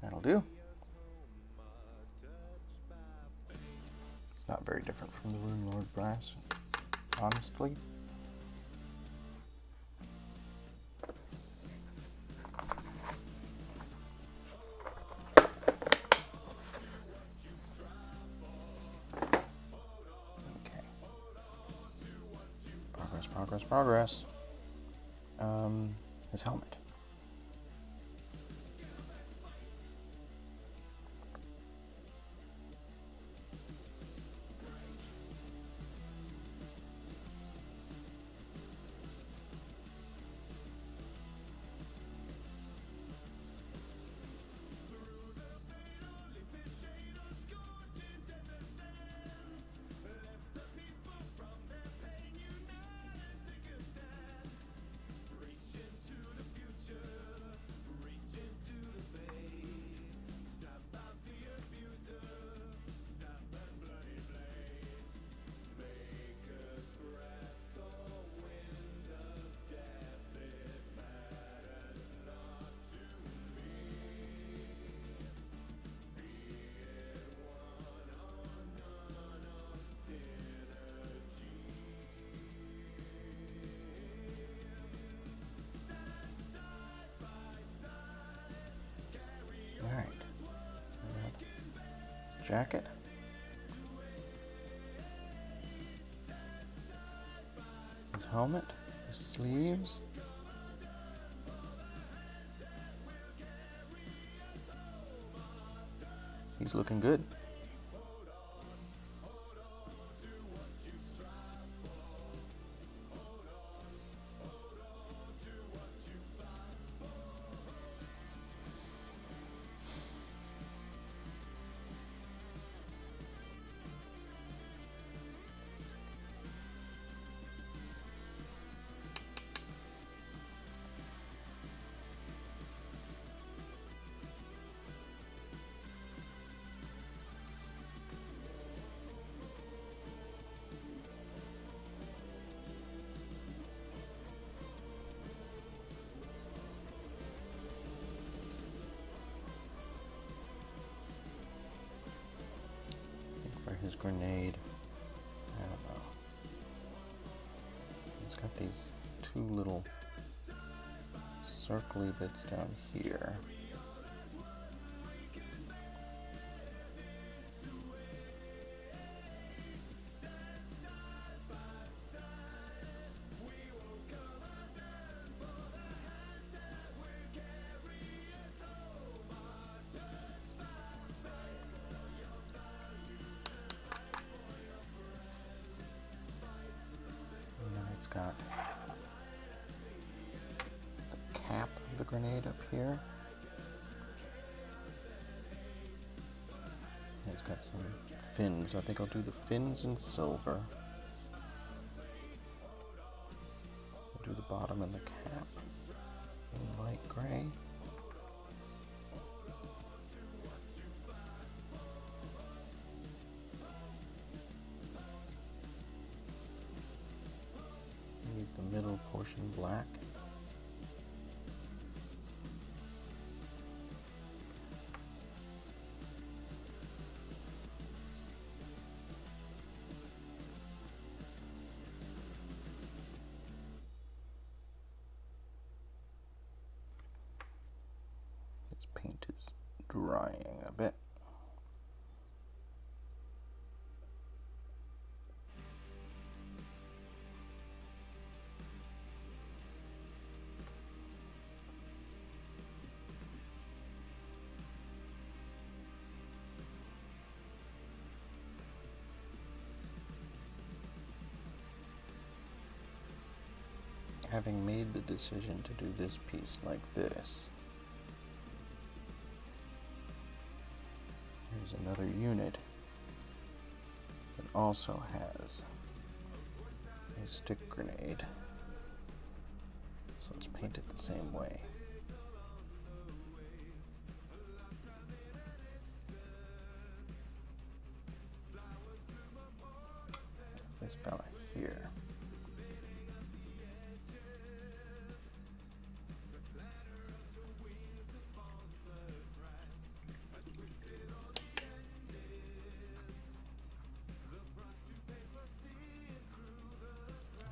That'll do. It's not very different from the Rune Lord brass, honestly. Okay. Progress, progress, progress. His helmet. Jacket. His helmet, his sleeves. He's looking good. his grenade. I don't know. It's got these two little circly bits down here. It's got the cap of the grenade up here. It's got some fins. I think I'll do the fins in silver. I'll do the bottom and the cap in light gray. The middle portion black. This paint is drying a bit. Having made the decision to do this piece like this, here's another unit that also has a stick grenade. So let's paint it the same way. This fella here.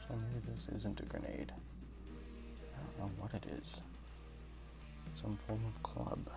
So maybe this isn't a grenade. I don't know what it is. Some form of club.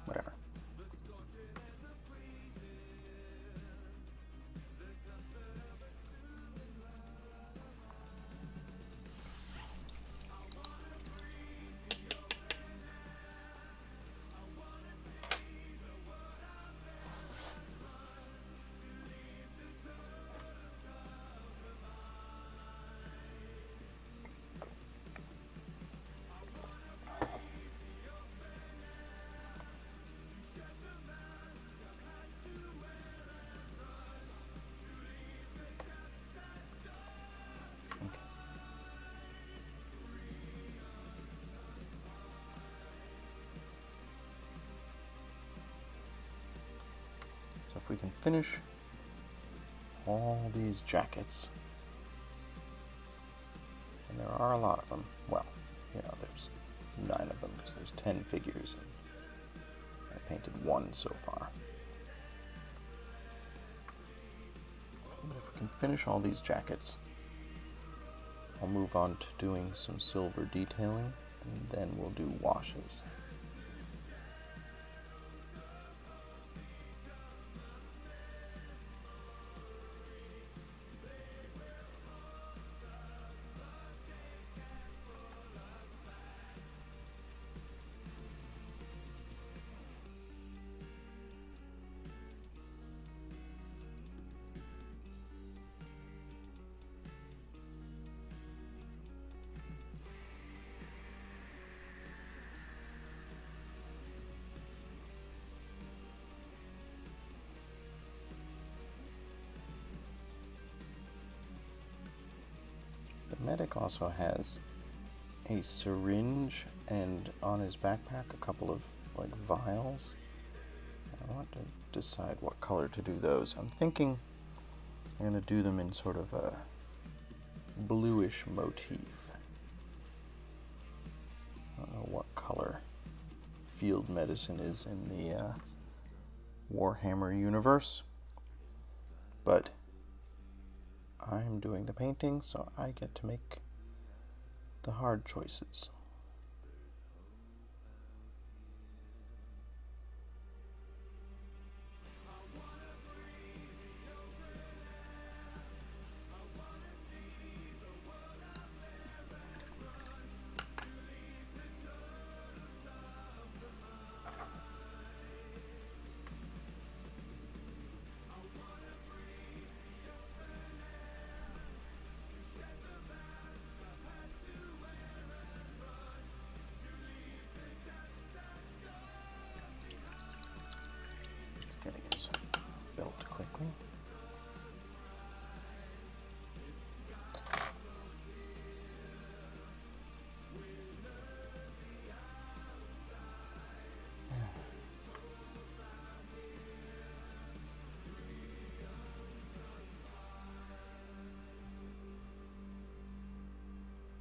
Whatever. So if we can finish all these jackets, and there are a lot of them, well, you know, there's 9 of them because there's 10 figures, and I painted 1 so far. But if we can finish all these jackets, I'll move on to doing some silver detailing, and then we'll do washes. medic also has a syringe and on his backpack a couple of like vials. I want to decide what color to do those. I'm thinking I'm going to do them in sort of a bluish motif. I don't know what color field medicine is in the Warhammer universe, but I'm doing the painting, so I get to make the hard choices. Getting this built quickly.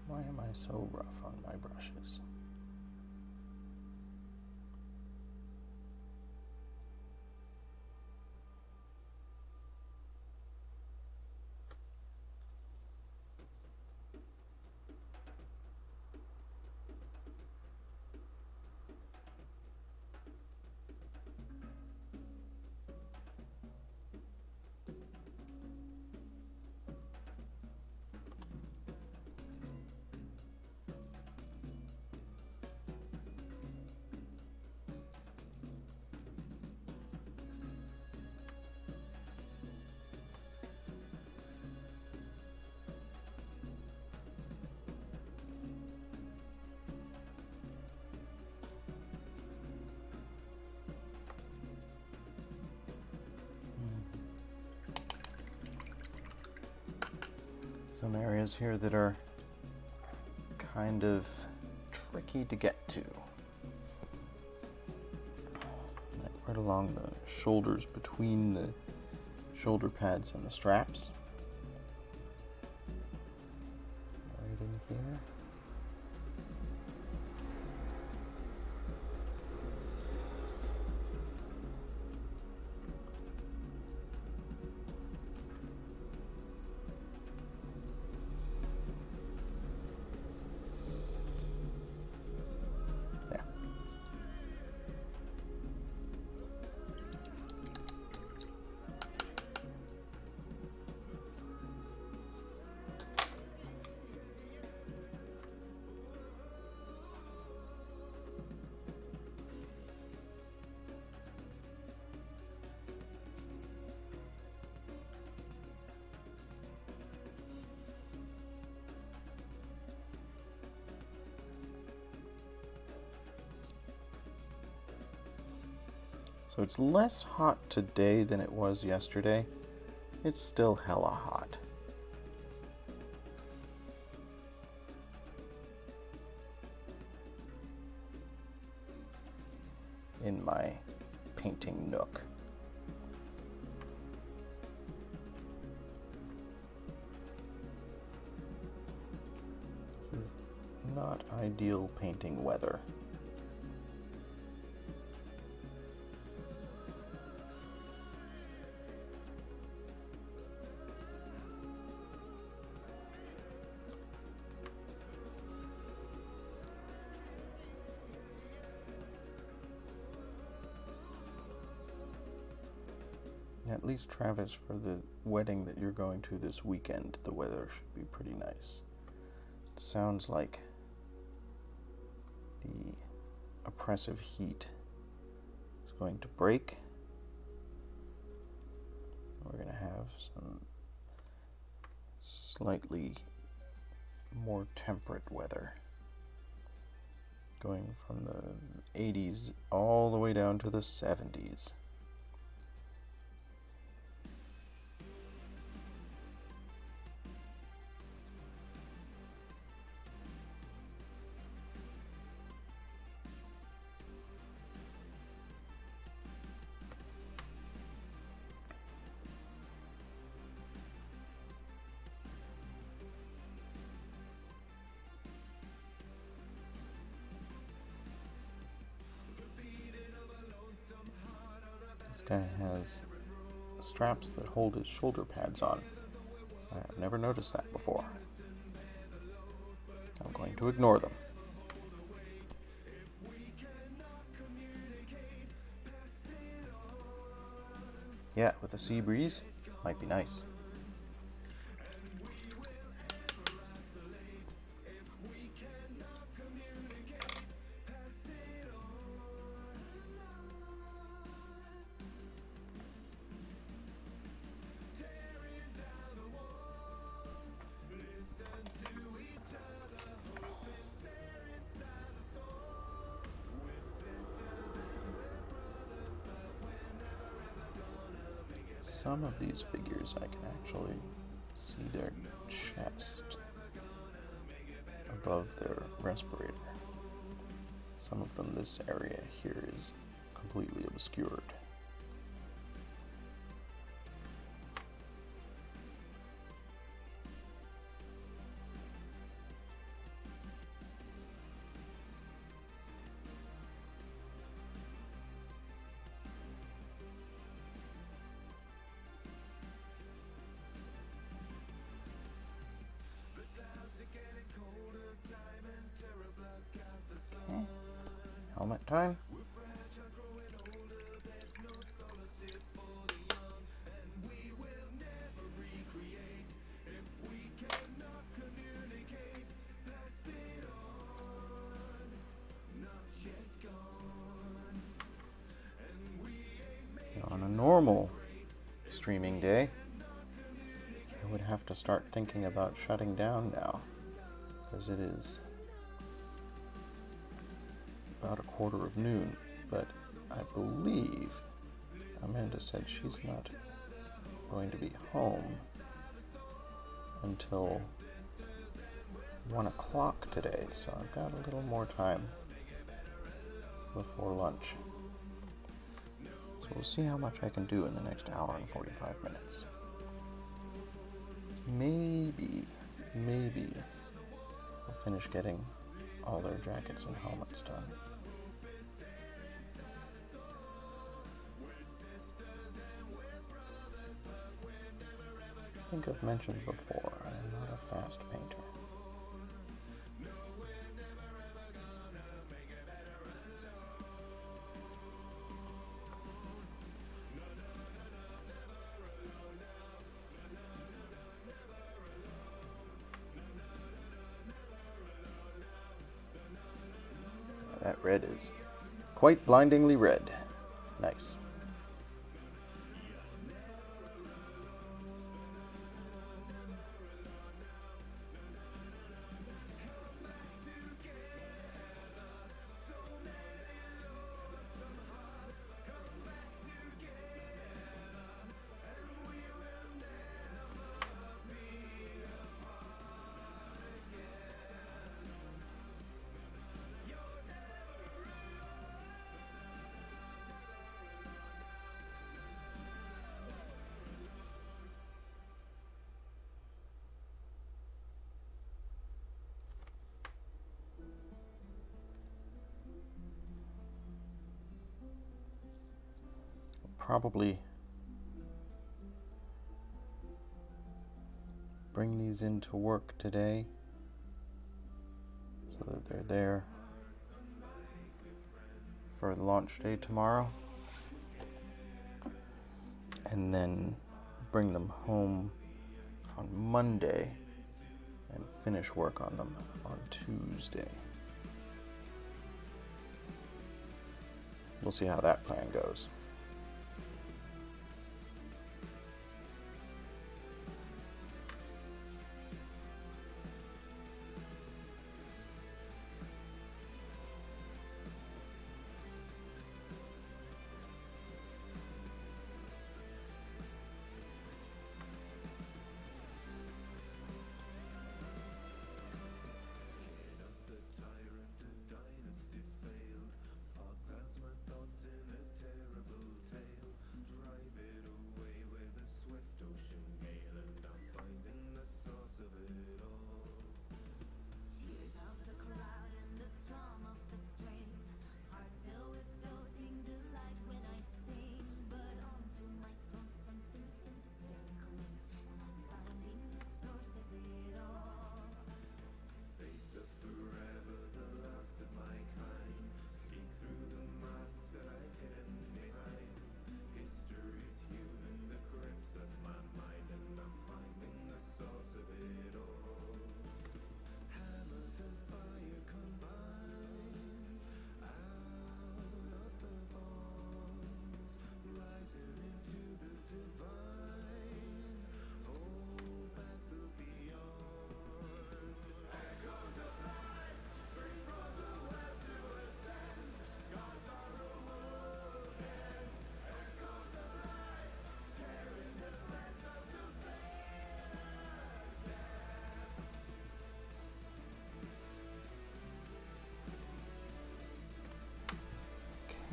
Why am I so rough on my brushes? Some areas here that are kind of tricky to get to. Like right along the shoulders between the shoulder pads and the straps. Right in here. So it's less hot today than it was yesterday. It's still hella hot. In my painting nook. This is not ideal painting weather. At least, Travis, for the wedding that you're going to this weekend, the weather should be pretty nice. It sounds like the oppressive heat is going to break. We're going to have some slightly more temperate weather, going from the 80s all the way down to the 70s. guy has straps that hold his shoulder pads on. I've never noticed that before. I'm going to ignore them. Yeah, with a sea breeze, might be nice. Some of these figures I can actually see their chest above their respirator. Some of them, this area here is completely obscured. Okay. Helmet time. On a normal streaming day, I would have to start thinking about shutting down now, because it is about 12:15, but I believe Amanda said she's not going to be home until 1 o'clock today, so I've got a little more time before lunch. So we'll see how much I can do in the next hour and 45 minutes. Maybe I'll finish getting all their jackets and helmets done. I think I've mentioned before, I am not a fast painter. That red is quite blindingly red. Nice. Probably bring these into work today so that they're there for launch day tomorrow, and then bring them home on Monday and finish work on them on Tuesday. We'll see how that plan goes.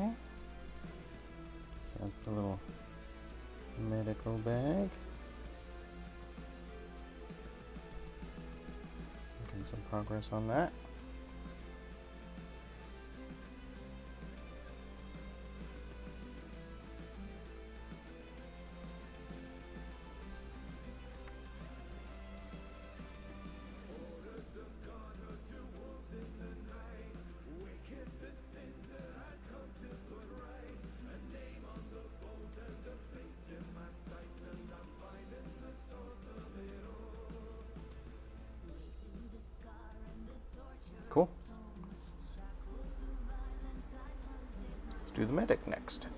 Okay. So that's the little medical bag. Making some progress on that. Cool. Let's do the medic next.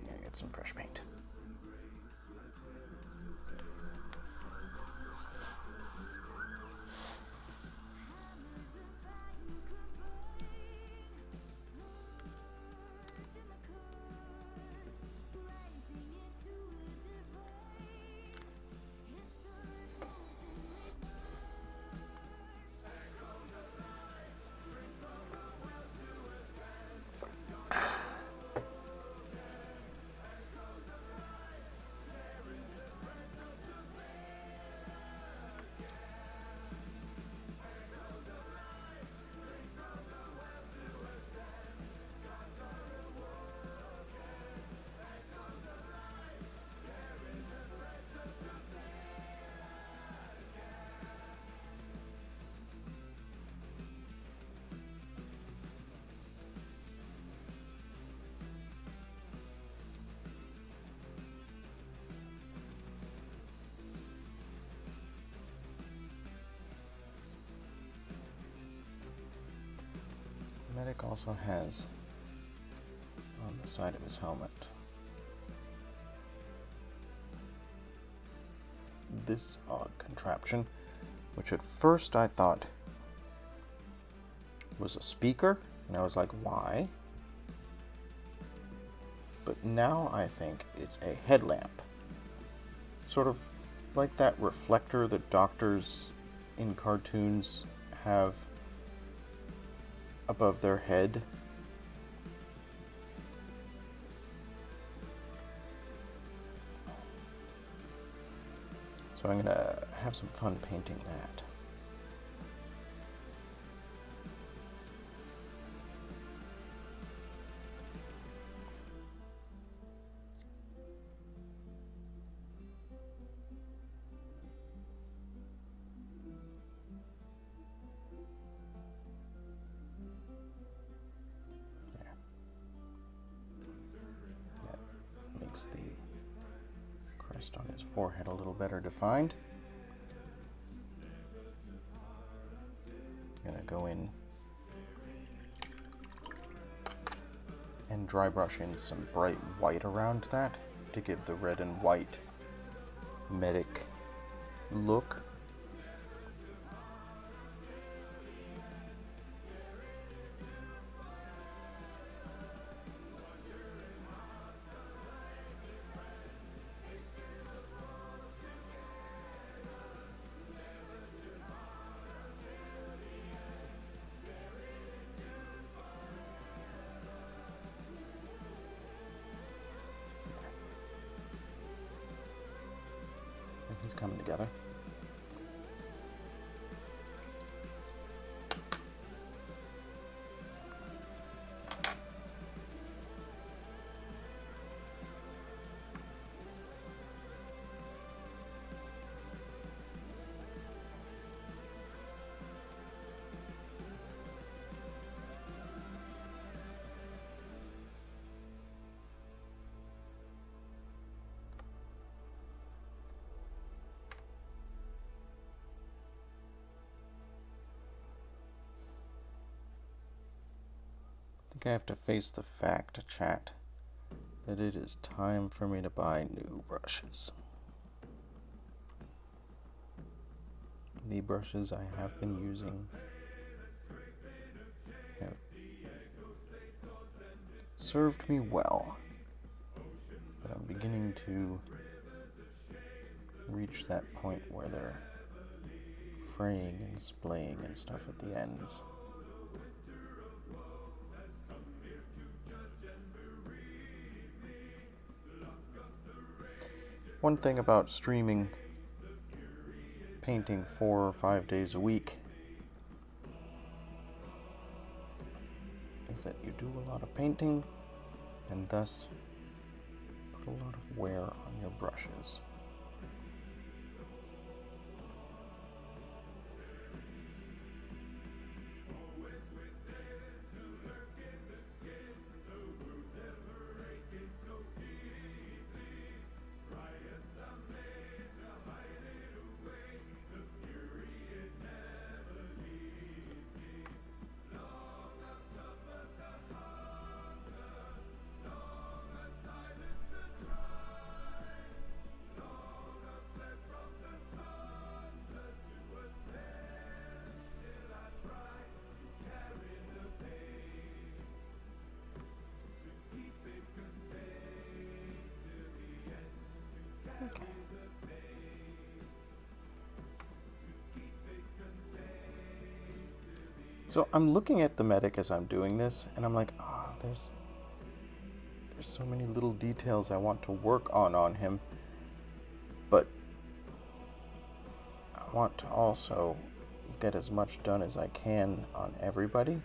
Yeah, get some fresh paint. The medic also has on the side of his helmet this odd contraption, which at first I thought was a speaker, and I was like, why? But now I think it's a headlamp. Sort of like that reflector that doctors in cartoons have above their head. So I'm gonna have some fun painting that. That makes the crest on his forehead a little better defined. I'm gonna go in and dry brush in some bright white around that to give the red and white medic look. He's coming together. I think I have to face the fact, chat, that it is time for me to buy new brushes. The brushes I have been using have served me well. beginning to reach that point where they're fraying and splaying and stuff at the ends. One thing about streaming painting 4 or 5 days a week is that you do a lot of painting and thus put a lot of wear on your brushes. Okay. So I'm looking at the medic as I'm doing this, and I'm like, there's so many little details I want to work on him, but I want to also get as much done as I can on everybody.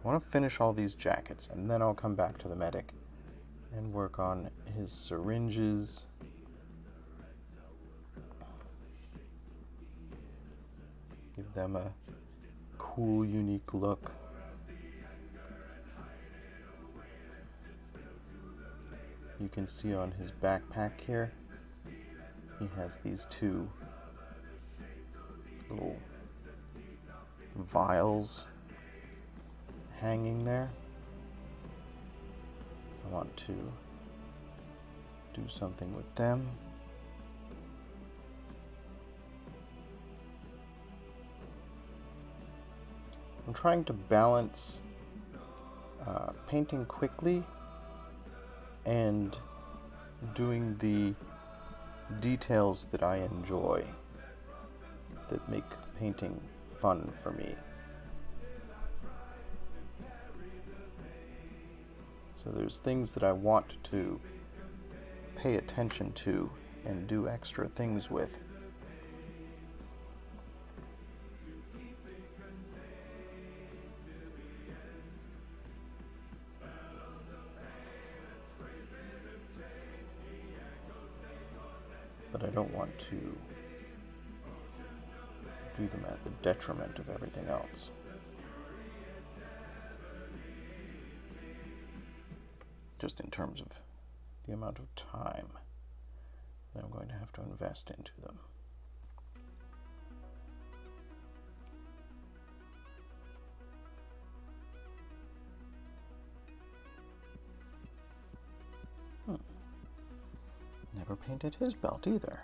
I want to finish all these jackets, and then I'll come back to the medic and work on his syringes. Give them a cool, unique look. You can see on his backpack here, he has these two little vials hanging there. I want to do something with them. I'm trying to balance painting quickly and doing the details that I enjoy, that make painting fun for me. So there's things that I want to pay attention to and do extra things with. But I don't want to do them at the detriment of everything else. Just in terms of the amount of time that I'm going to have to invest into them. Never painted his belt either.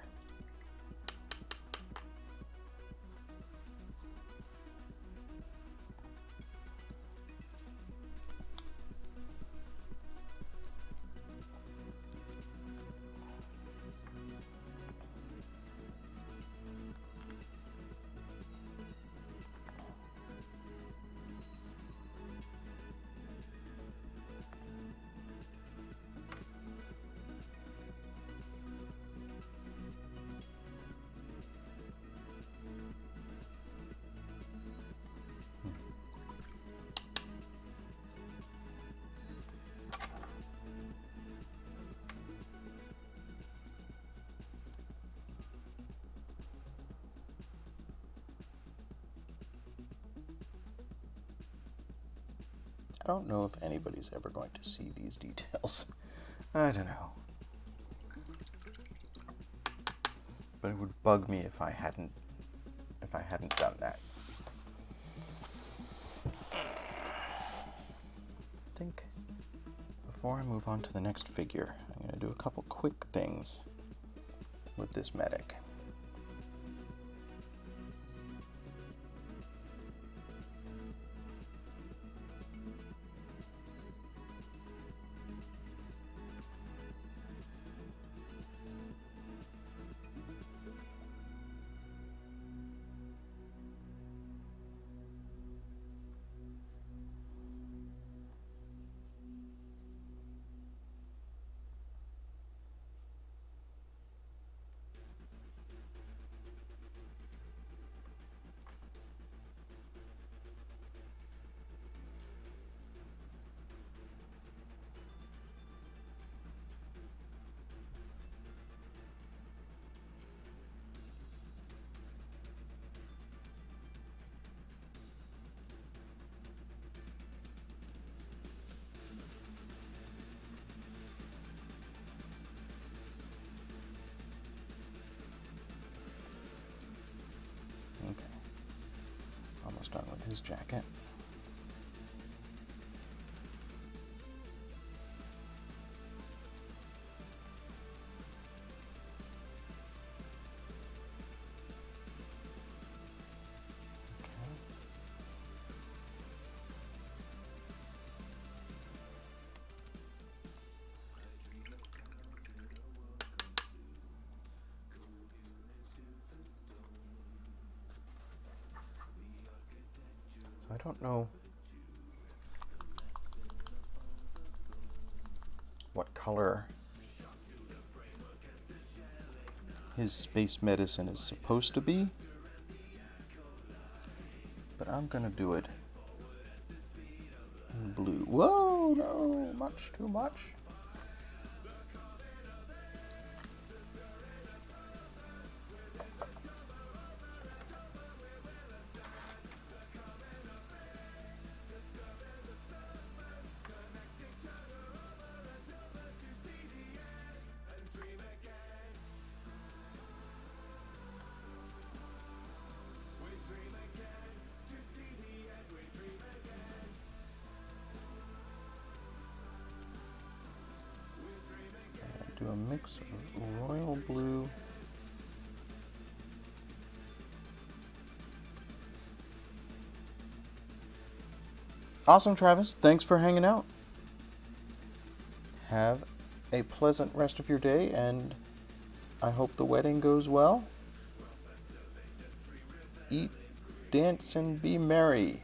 I don't know if anybody's ever going to see these details. I don't know. But it would bug me if I hadn't done that. I think before I move on to the next figure, I'm going to do a couple quick things with this medic. his jacket. I don't know what color his space medicine is supposed to be, but I'm gonna do it in blue. Whoa, no, much too much. Do a mix of royal blue Awesome, Travis. Thanks for hanging out. Have a pleasant rest of your day, and I hope the wedding goes well. Eat, dance, and be merry.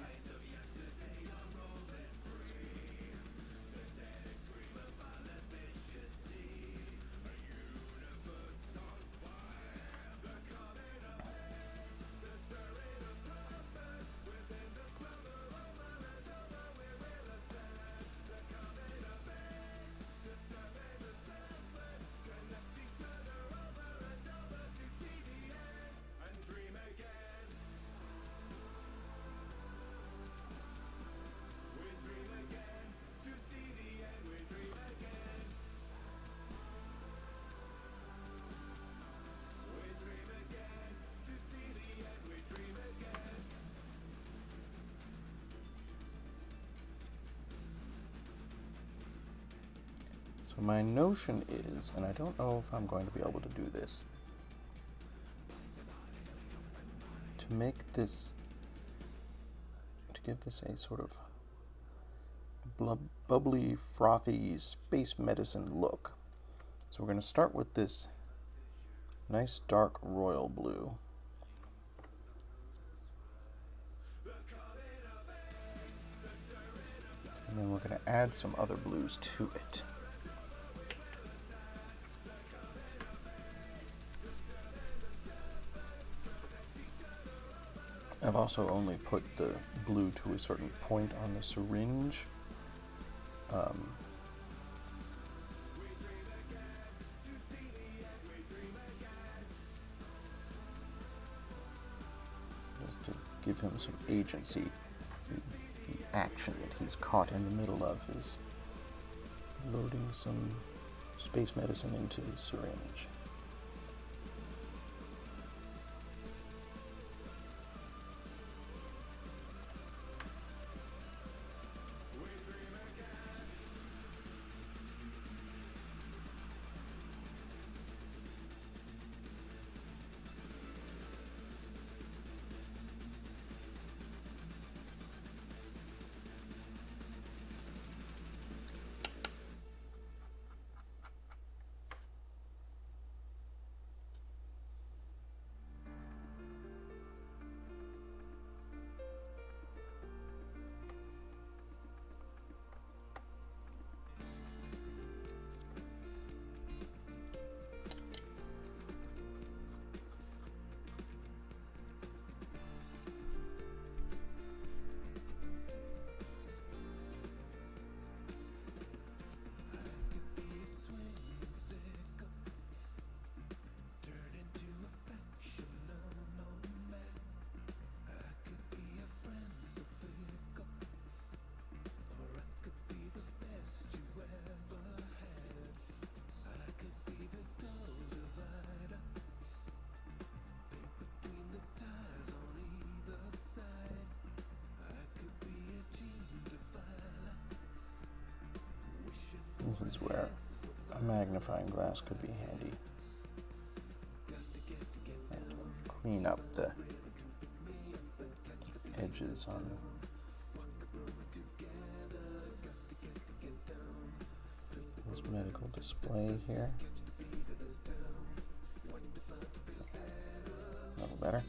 So my notion is, and I don't know if I'm going to be able to do this, to make this, to give this a sort of bubbly, frothy space medicine look. So we're going to start with this nice dark royal blue. And then we're going to add some other blues to it. I've also only put the blue to a certain point on the syringe. Just to give him some agency. The action that he's caught in the middle of is loading some space medicine into the syringe. This is where a magnifying glass could be handy. And clean up the edges on this medical display here. A little better.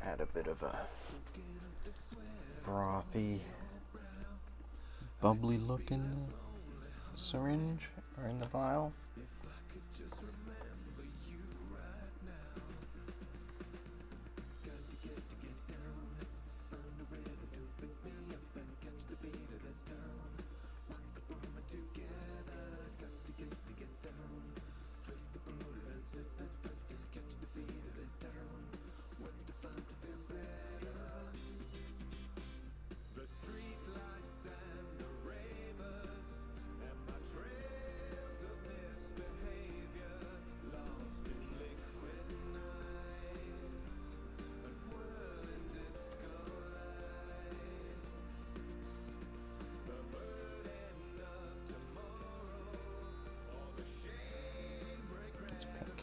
Add a bit of a frothy, bubbly look in the syringe or in the vial.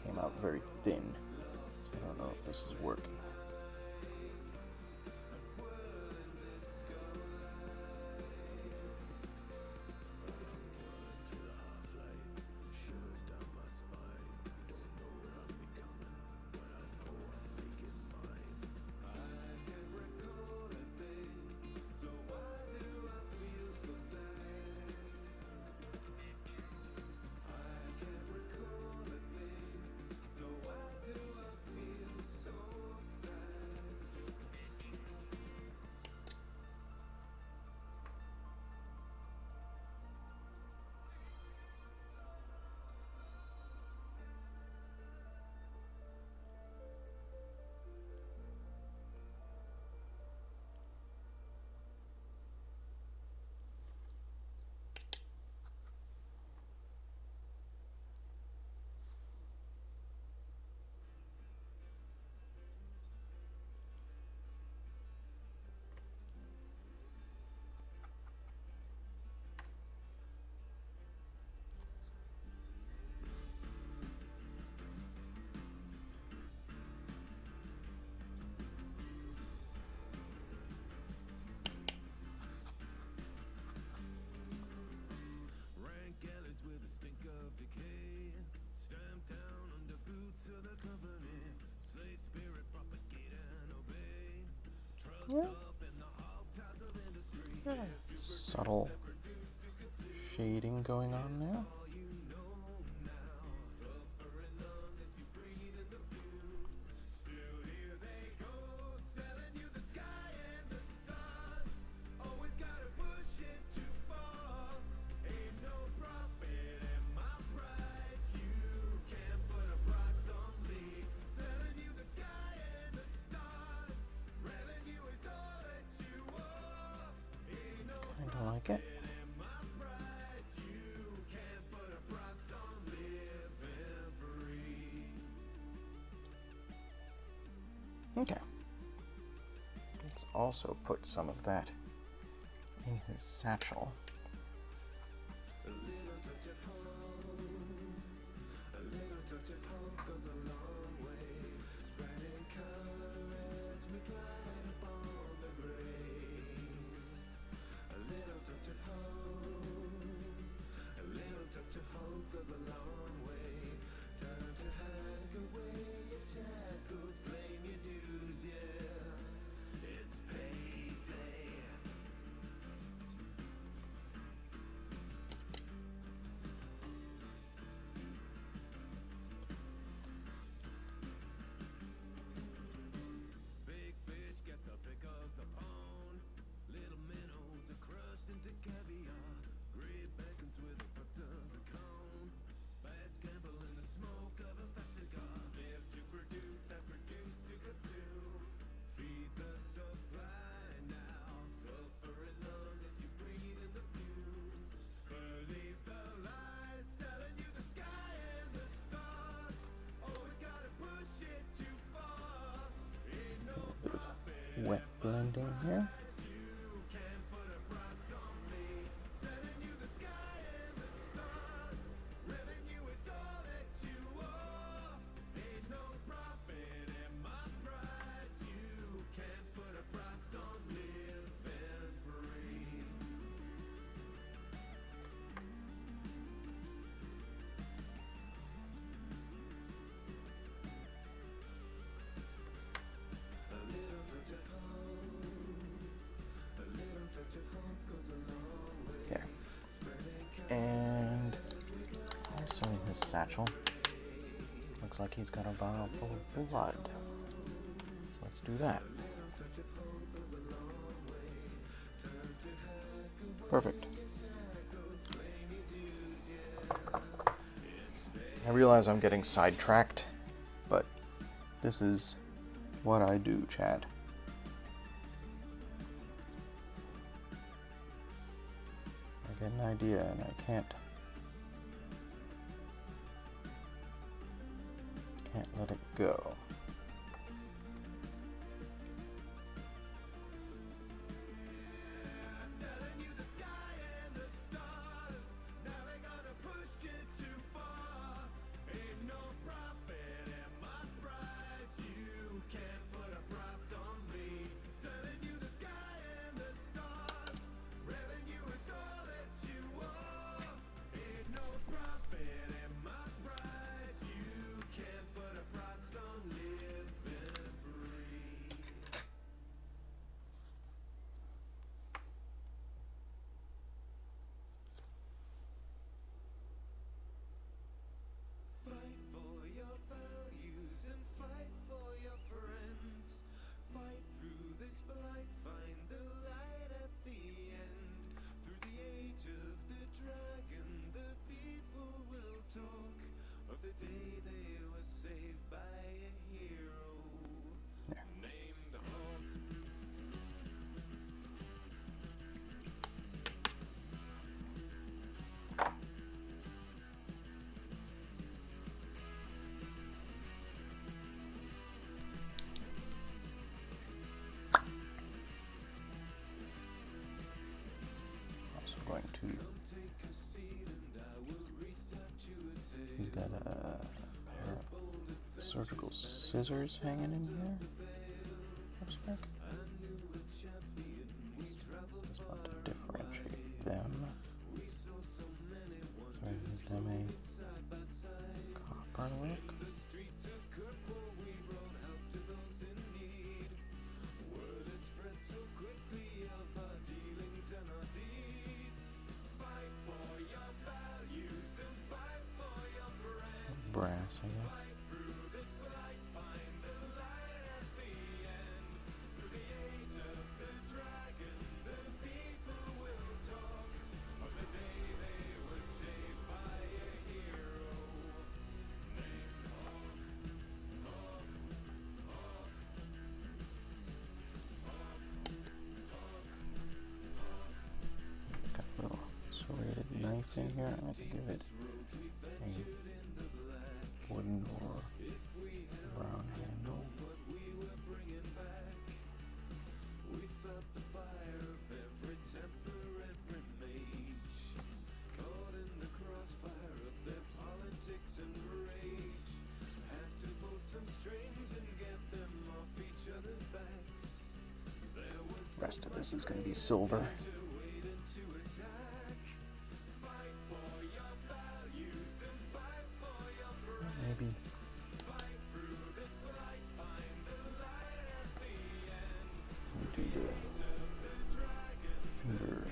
Came out very thin. I don't know if this is working. Subtle shading going on now. Kinda like it. Okay. Let's also put some of that in his satchel. Wet blending here. There. And also in his satchel, looks like he's got a vial full of blood. So let's do that. Perfect. I realize I'm getting sidetracked, but this is what I do, Chad. I get an idea and I can't let it go. Going to. He's got a pair of surgical scissors hanging in here. Looks like. Just want to differentiate them. So give them a copper look. Brass, I guess. Got a little serrated knife in here. I'm going to give it a wooden or brown handle. rest of this is going to be silver. Maybe we do the finger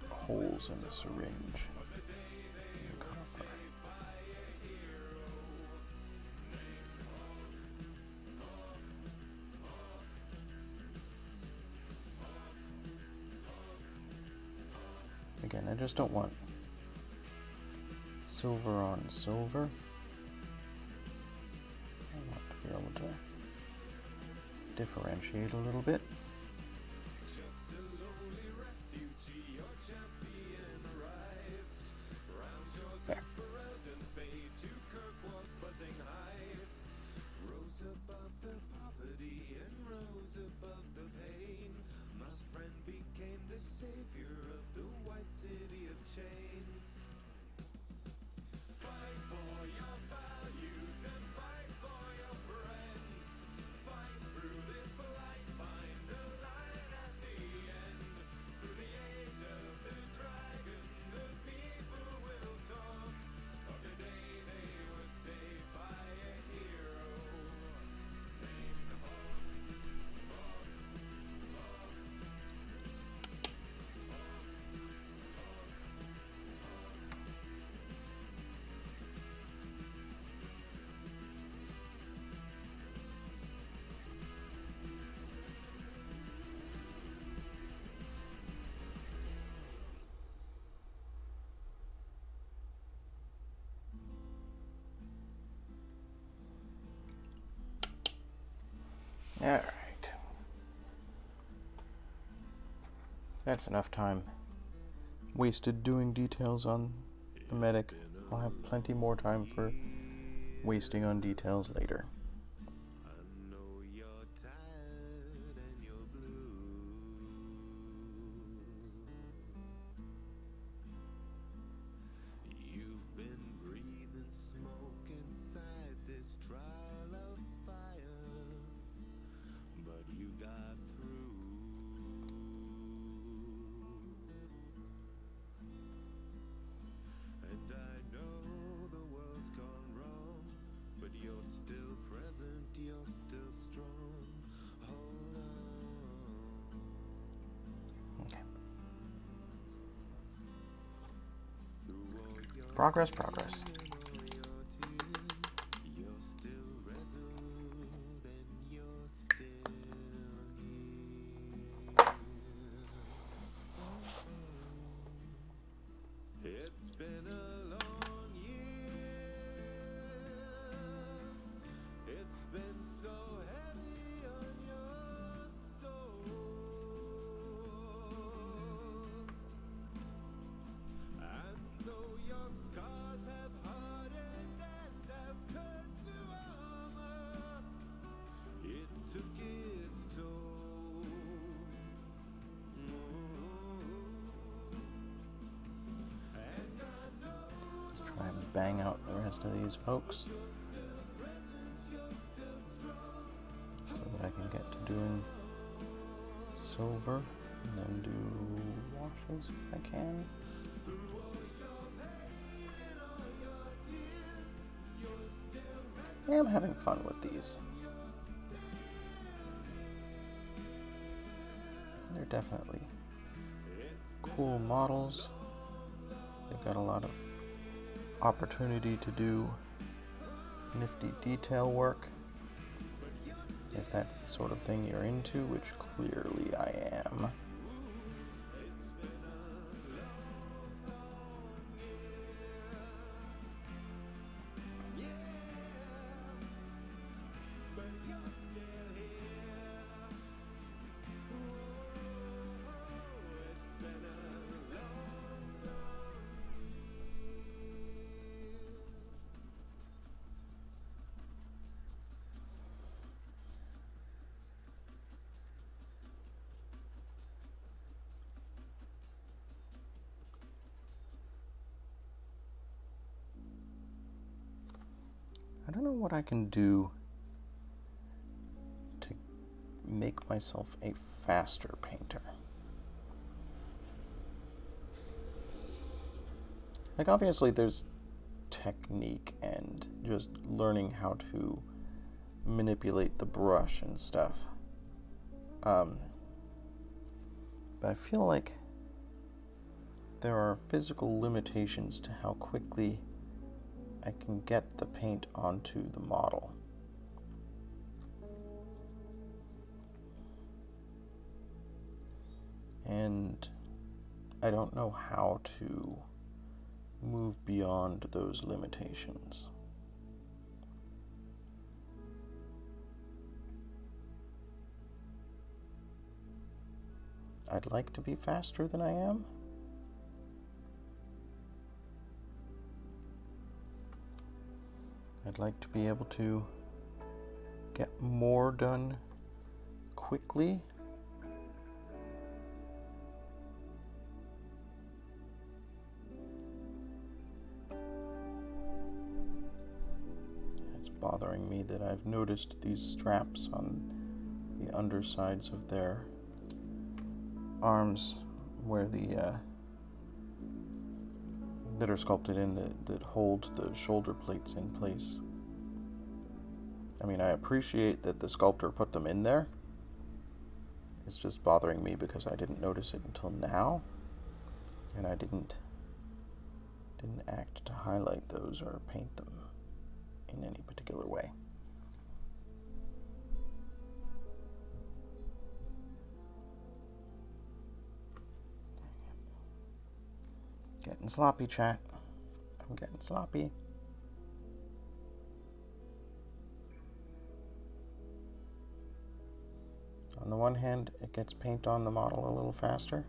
holes in the syringe. In copper. Again, I just don't want silver on silver. I want to be able to differentiate a little bit. There. Alright. That's enough time wasted doing details on the medic. I'll have plenty more time for wasting on details later. Progress, progress. Try and bang out the rest of these folks so that I can get to doing silver and then do washes if I can. Yeah, I'm having fun with these. They're definitely cool models. They've got a lot of opportunity to do nifty detail work, if that's the sort of thing you're into, which clearly I am. I don't know what I can do to make myself a faster painter. Like, obviously there's technique and just learning how to manipulate the brush and stuff. But I feel like there are physical limitations to how quickly I can get the paint onto the model. And I don't know how to move beyond those limitations. I'd like to be faster than I am. I'd like to be able to get more done quickly. It's bothering me that I've noticed these straps on the undersides of their arms where that are sculpted in that hold the shoulder plates in place. I mean, I appreciate that the sculptor put them in there. It's just bothering me because I didn't notice it until now, and I didn't act to highlight those or paint them in any particular way. Getting sloppy, chat. I'm getting sloppy. On the one hand, it gets paint on the model a little faster.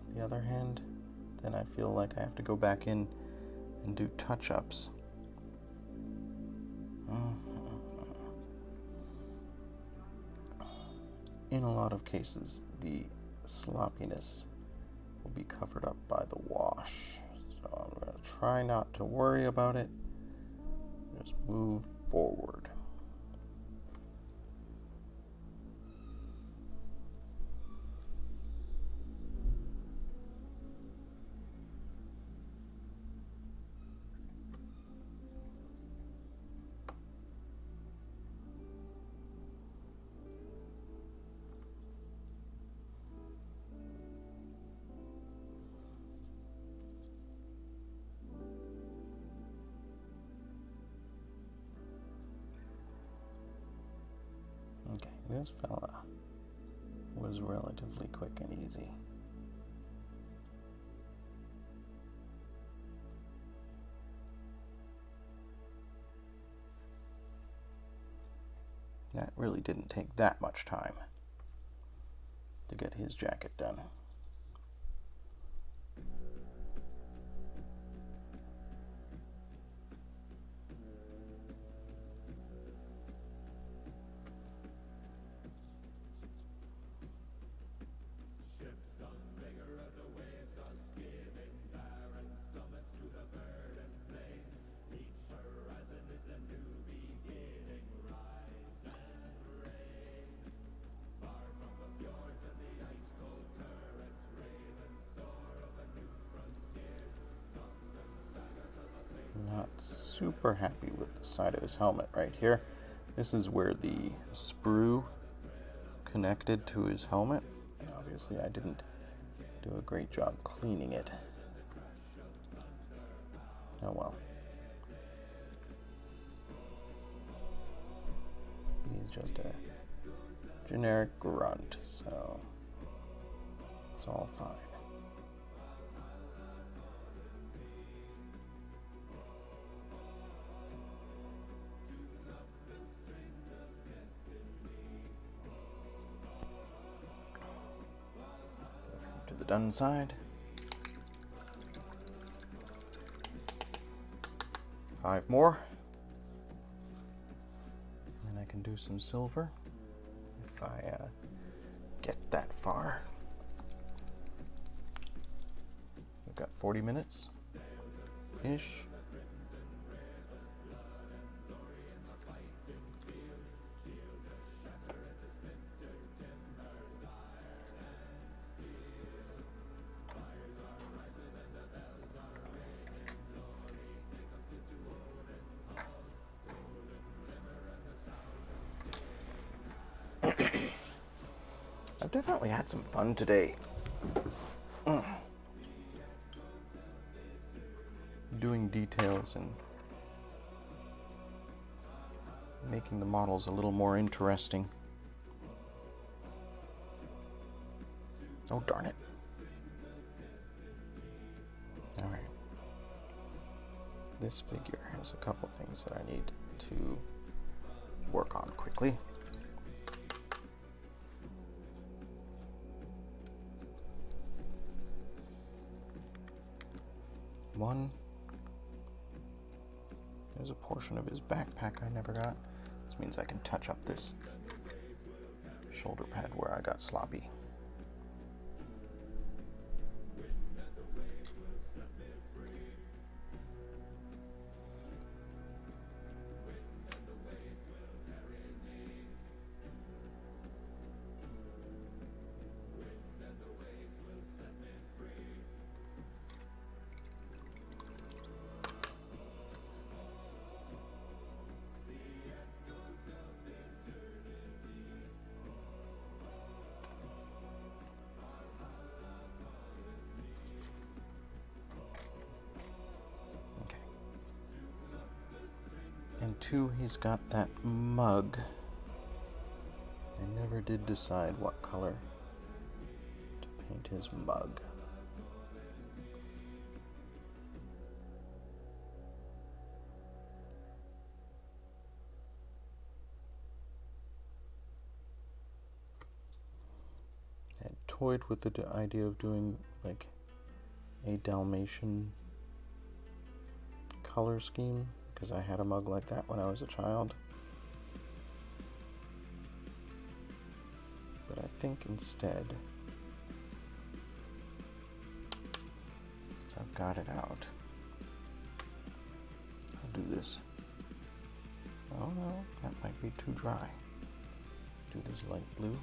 On the other hand, then I feel like I have to go back in and do touch-ups. In a lot of cases, the sloppiness will be covered up by the wash. So I'm going to try not to worry about it. Just move forward. Okay, this fella was relatively quick and easy. That really didn't take that much time to get his jacket done. Not super happy with the side of his helmet right here. This is where the sprue connected to his helmet. And obviously I didn't do a great job cleaning it. Oh well. He's just a generic grunt, so it's all fine. To the done side. 5 more. And I can do some silver if I get that far. We've got 40 minutes-ish. definitely had some fun today. Doing details and making the models a little more interesting. Oh, darn it. Alright. This figure has a couple things that I need to work on quickly. One, there's a portion of his backpack I never got. This means I can touch up this shoulder pad where I got sloppy. And two, he's got that mug. I never did decide what color to paint his mug. I had toyed with the idea of doing like a Dalmatian color scheme, because I had a mug like that when I was a child. But I think instead, since I've got it out, I'll do this. Oh no, that might be too dry. Do this light blue.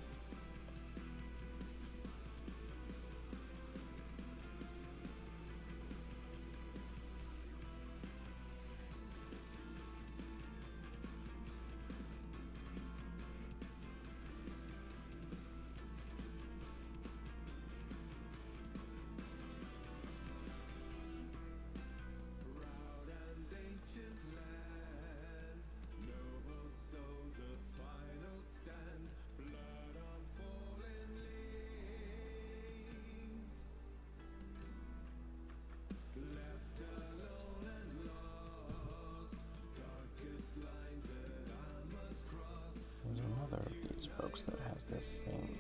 There's another of these folks that has this same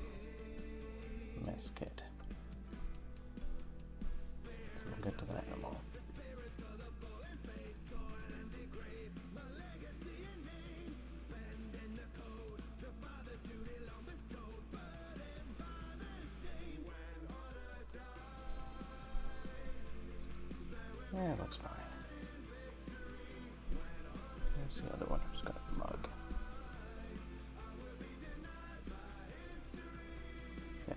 mess kit. So we'll get to that in a moment. Yeah, it looks fine. There's the other one who's got a mug. Yeah.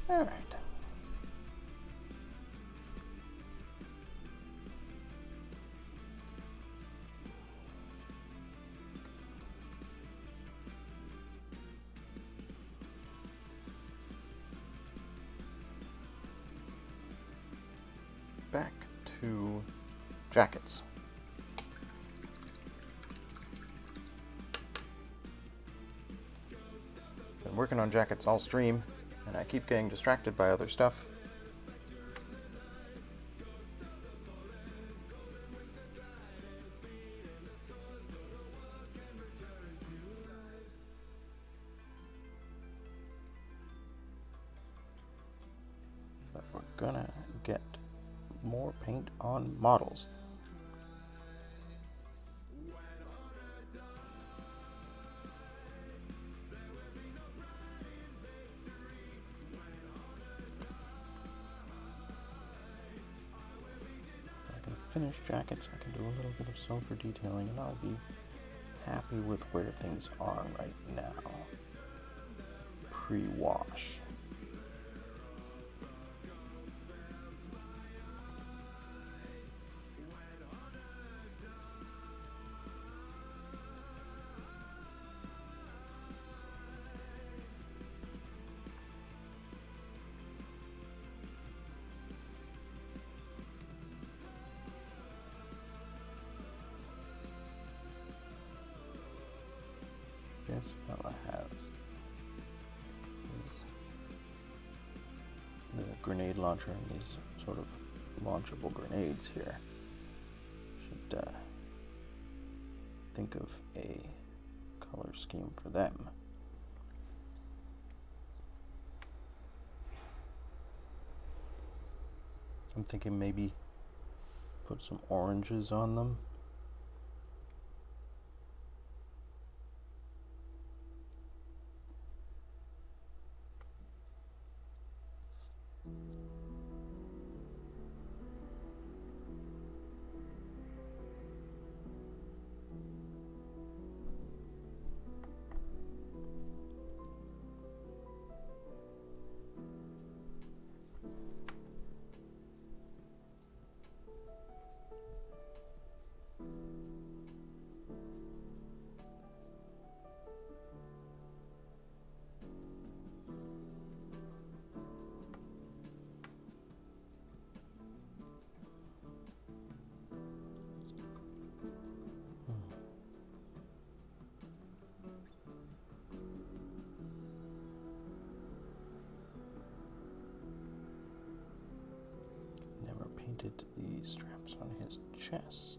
All right. Back to jackets. Been working on jackets all stream, and I keep getting distracted by other stuff. But we're gonna get more paint on models. If I can finish jackets, I can do a little bit of silver detailing, and I'll be happy with where things are right now. Pre-wash. This fella has the grenade launcher and these sort of launchable grenades here. Should think of a color scheme for them. I'm thinking maybe put some oranges on them. Never painted the straps on his chest.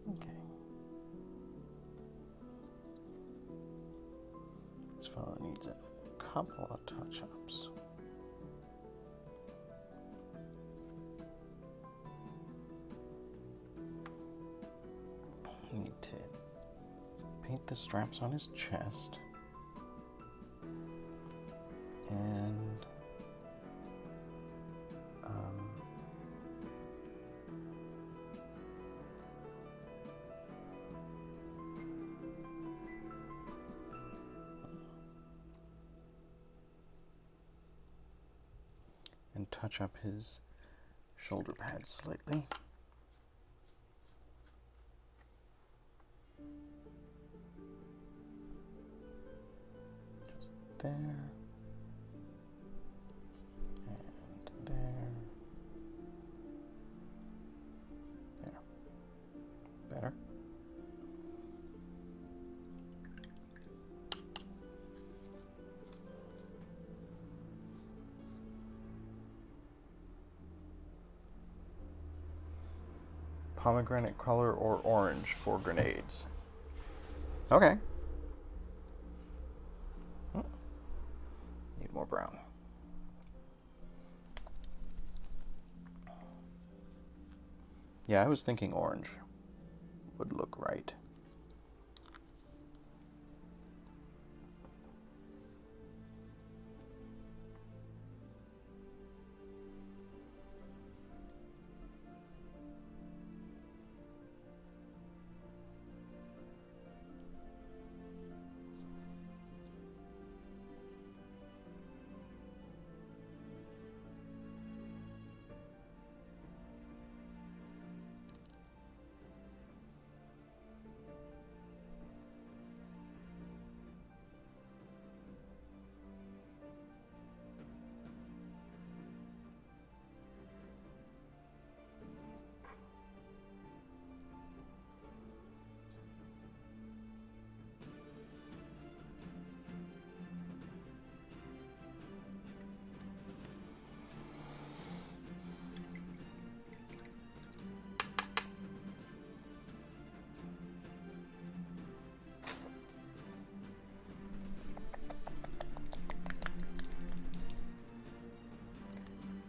Okay. This fellow needs a couple of touch-ups. I need to paint the straps on his chest. And touch up his shoulder pads slightly. Just there. And there. There. Better. pomegranate color or orange for grenades. Okay. Need more brown. Yeah, I was thinking orange would look right.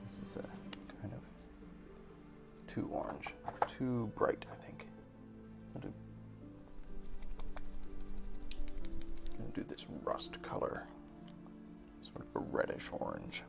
This is a kind of too orange, too bright, I think. I'm gonna do this rust color, sort of a reddish orange.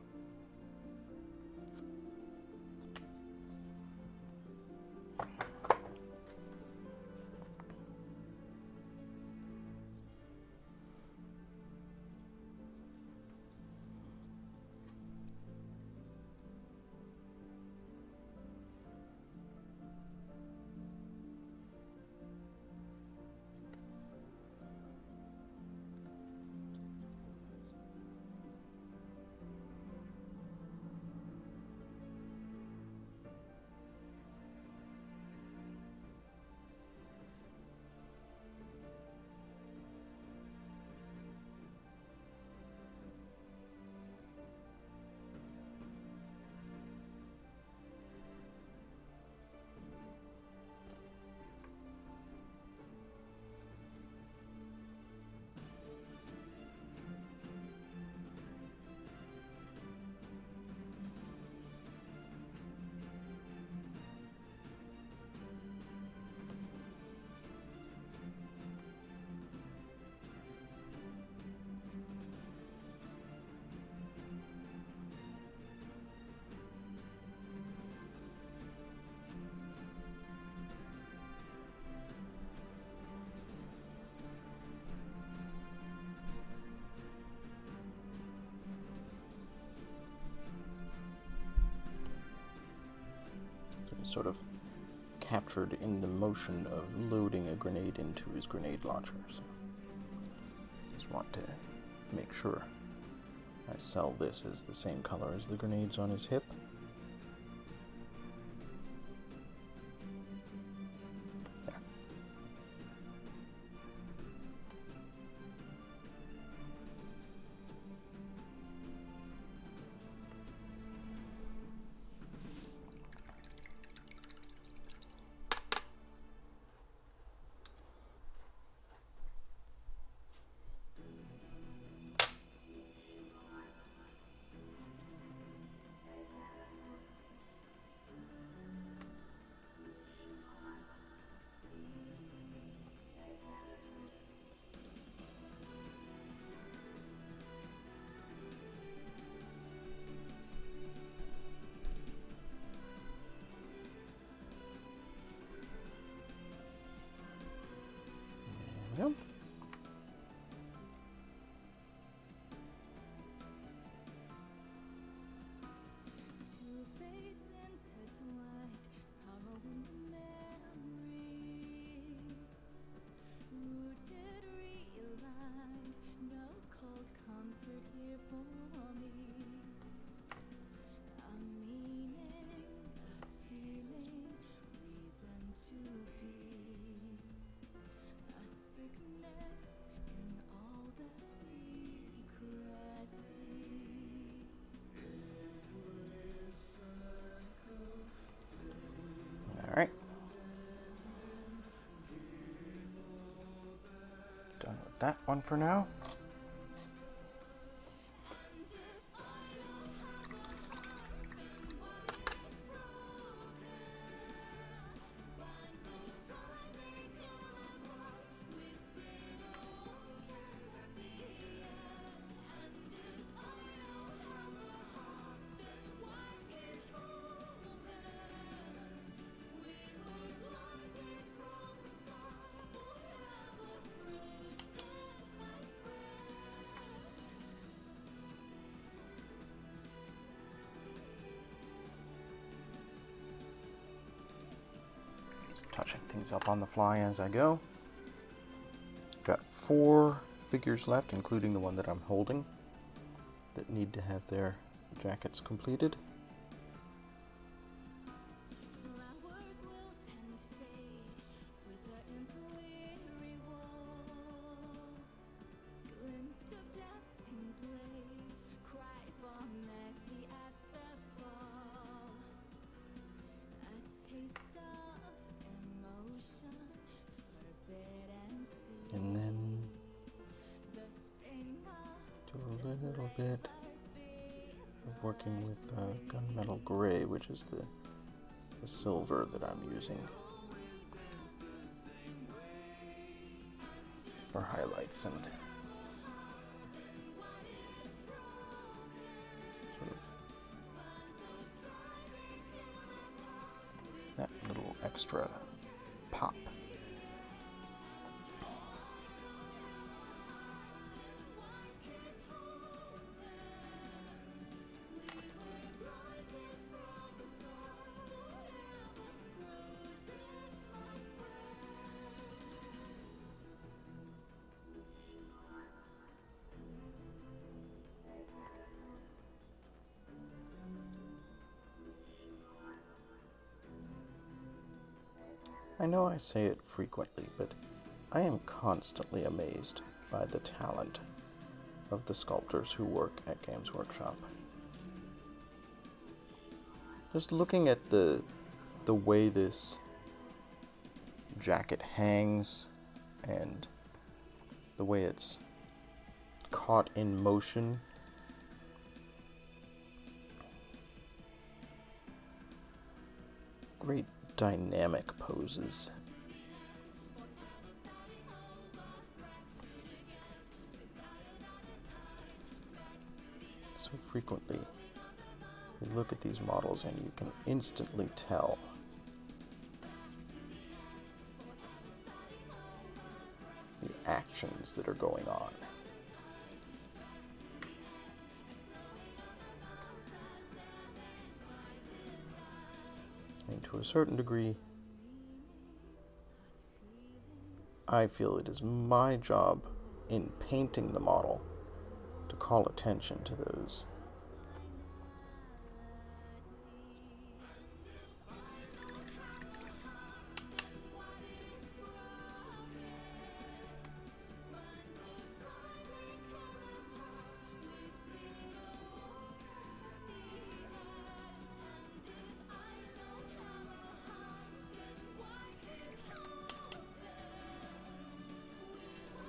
Sort of captured in the motion of loading a grenade into his grenade launcher. So just want to make sure I sell this as the same color as the grenades on his hip. There. Yep. Two fates intertwined, sorrow in the memories, rooted, realigned, no cold comfort here for me. A meaning, a feeling, reason to be, a significance. that one for now. Touching things up on the fly as I go. Got 4 figures left, including the one that I'm holding, that need to have their jackets completed. Flowers will tend fade wither into weary walls. Glint of dancing blades, cry for mercy at the fall. A taste of emotion, forbidden sea. And then The sting of do a little bit of working with gunmetal gray, which is the silver that I'm using for highlights and sort of that little extra pop. I know I say it frequently, but I am constantly amazed by the talent of the sculptors who work at Games Workshop. Just looking at the way this jacket hangs and the way it's caught in motion. Great dynamic poses. So frequently, you look at these models and you can instantly tell the actions that are going on. And to a certain degree, I feel it is my job in painting the model to call attention to those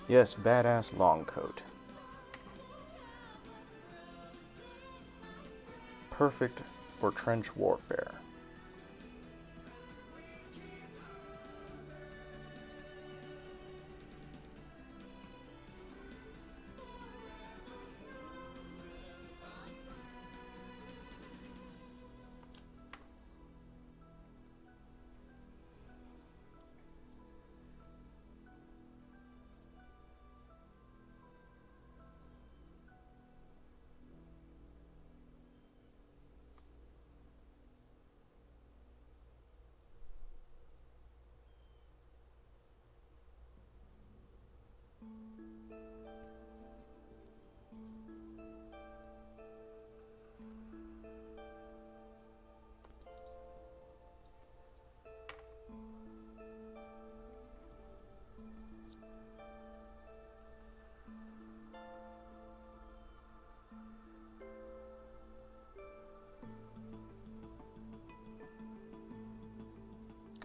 Yes, badass long coat. Perfect for trench warfare.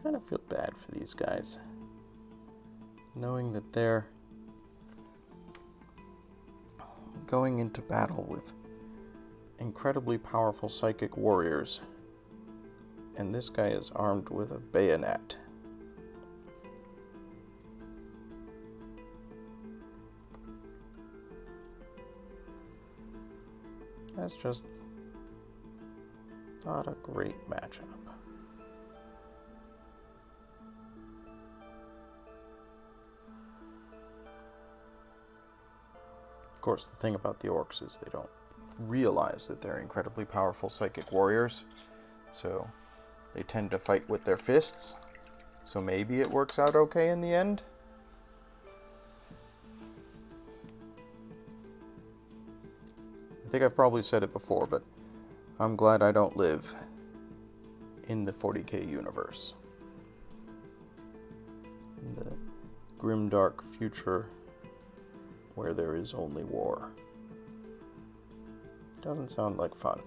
Kind of feel bad for these guys, knowing that they're going into battle with incredibly powerful psychic warriors, and this guy is armed with a bayonet. That's just not a great matchup. Of course, the thing about the orcs is they don't realize that they're incredibly powerful psychic warriors, so they tend to fight with their fists, so maybe it works out okay in the end. I think I've probably said it before, but I'm glad I don't live in the 40k universe. In the grimdark future where there is only war. Doesn't sound like fun.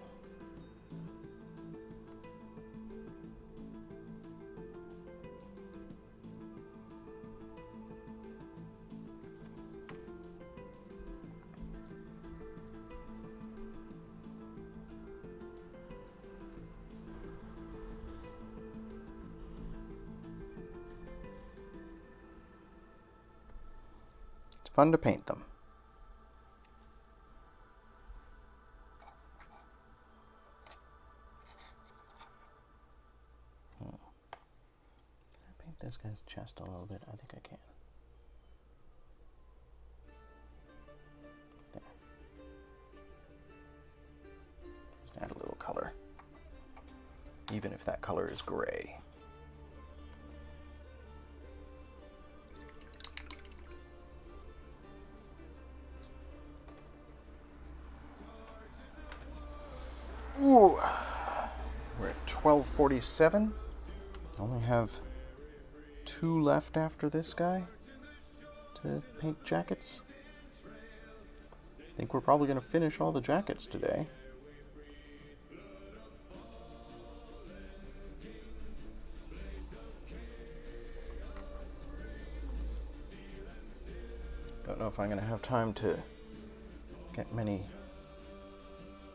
It's fun to paint them. This guy's chest a little bit. I think I can. There. Just add a little color. Even if that color is gray. Ooh. We're at 12:47. Only have 2 left after this guy to paint jackets. I think we're probably going to finish all the jackets today. Don't know if I'm going to have time to get many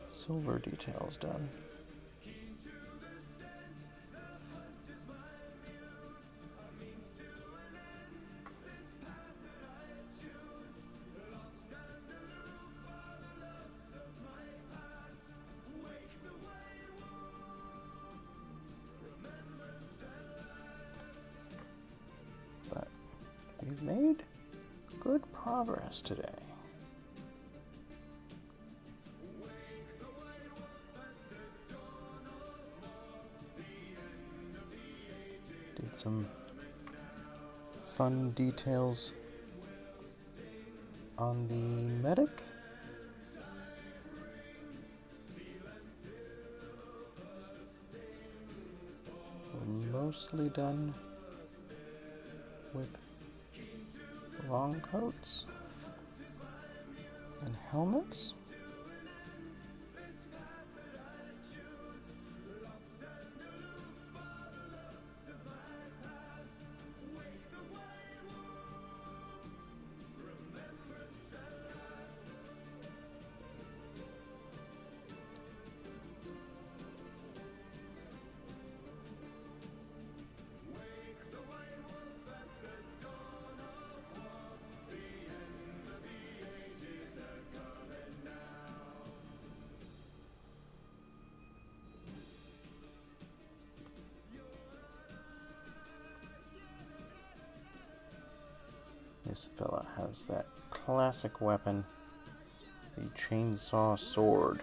silver details done. We've made good progress today. Did some fun details on the medic. We're mostly done with long coats and helmets. This fella has that classic weapon, the chainsaw sword.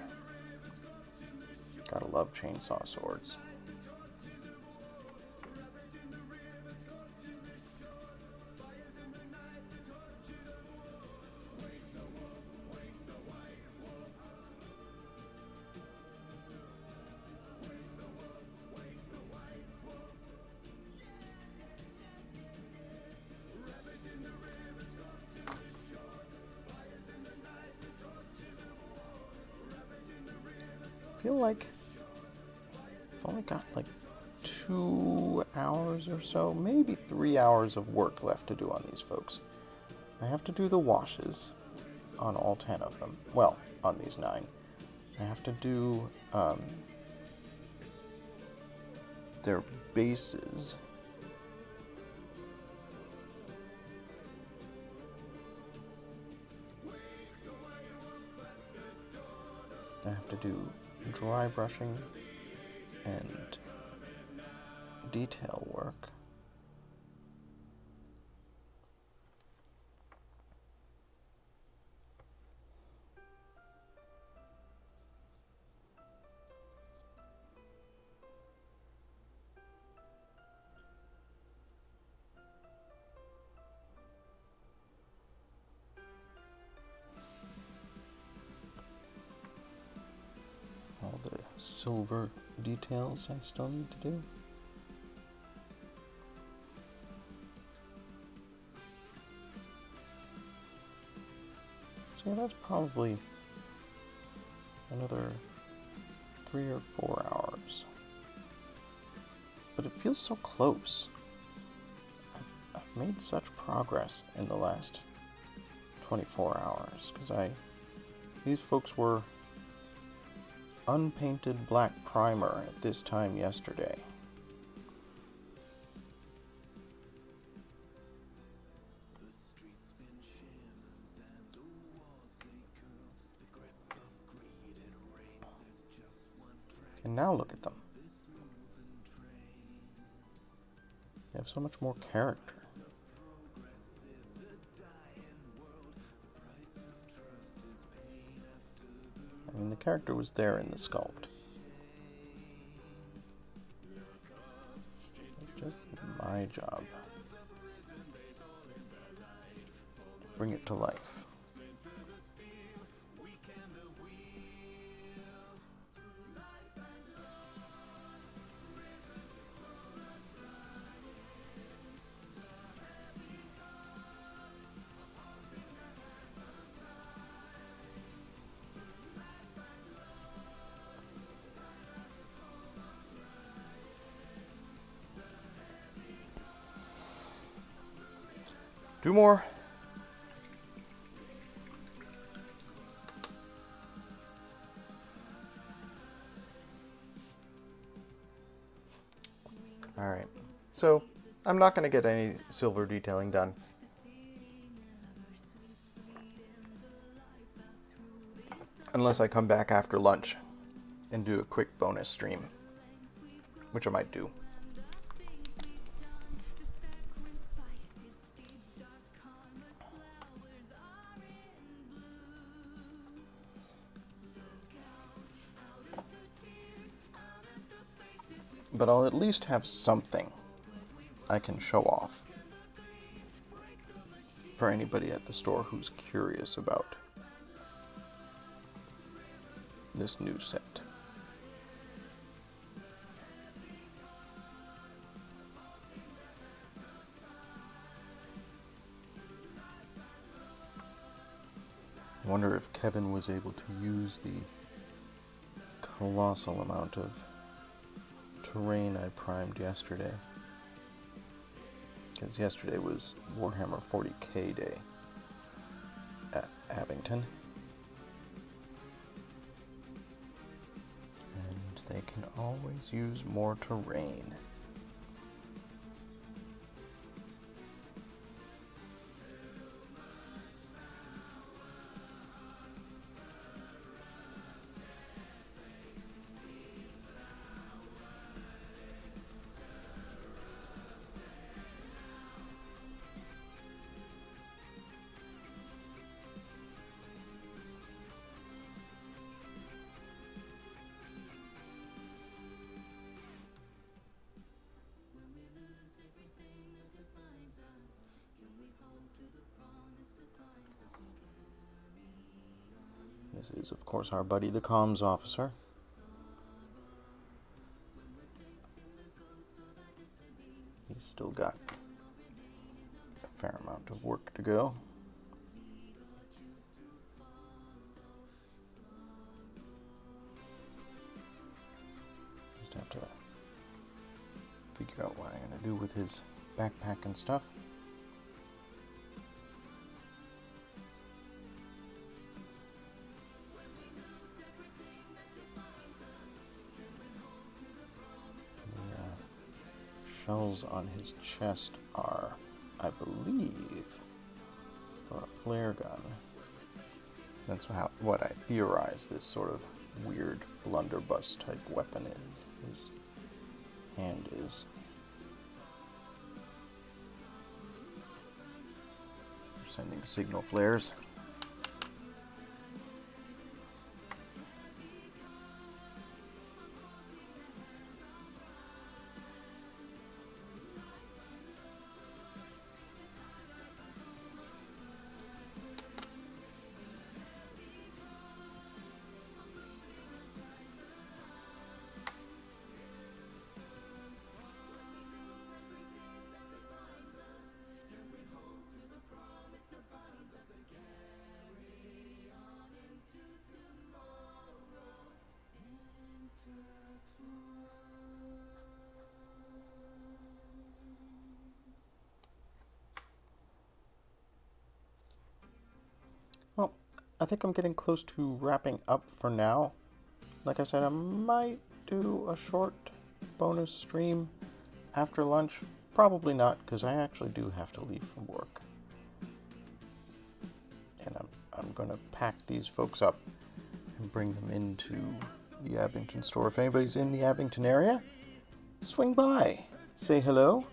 Gotta love chainsaw swords. I feel like I've only got like 2 hours or so, maybe 3 hours of work left to do on these folks. I have to do the washes, on all 10 of them. Well, on these 9. I have to do their bases. I have to do dry brushing and detail work. All the silver details I still need to do. So that's probably another 3 or 4 hours. But it feels so close. I've made such progress in the last 24 hours because these folks were unpainted black primer at this time yesterday. And now look at them. They have so much more character. I mean, the character was there in the sculpt. It's just my job to bring it to life. Do more. Alright, so I'm not going to get any silver detailing done. Unless I come back after lunch and do a quick bonus stream, which I might do. But I'll at least have something I can show off for anybody at the store who's curious about this new set. I wonder if Kevin was able to use the colossal amount of terrain I primed yesterday. Because yesterday was Warhammer 40k day at Abington. And they can always use more terrain. This is, of course, our buddy, the comms officer. He's still got a fair amount of work to go. Just have to figure out what I'm going to do with his backpack and stuff. shells on his chest are, I believe, for a flare gun. That's what I theorize this sort of weird blunderbuss type weapon in his hand is. We're sending signal flares. Well, I think I'm getting close to wrapping up for now. Like I said, I might do a short bonus stream after lunch. Probably not, because I actually do have to leave from work. And I'm going to pack these folks up and bring them into the Abington store. If anybody's in the Abington area, swing by, say hello,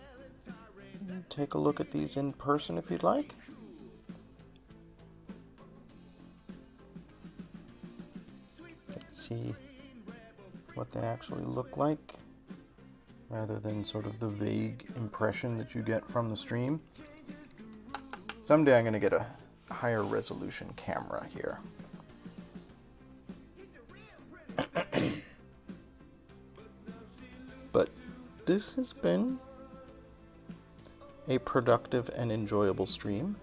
and take a look at these in person if you'd like. See what they actually look like, rather than sort of the vague impression that you get from the stream. Someday I'm going to get a higher resolution camera here. But this has been a productive and enjoyable stream.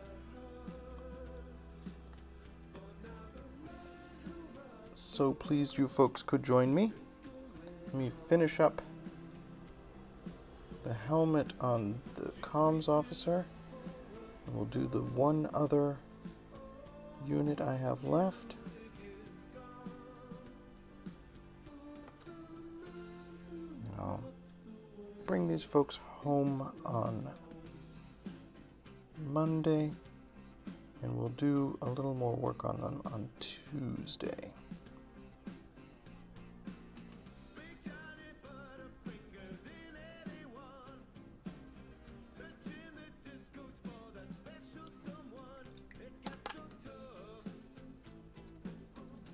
So pleased you folks could join me. Let me finish up the helmet on the comms officer, and we'll do the one other unit I have left. I'll bring these folks home on Monday, and we'll do a little more work on them on Tuesday.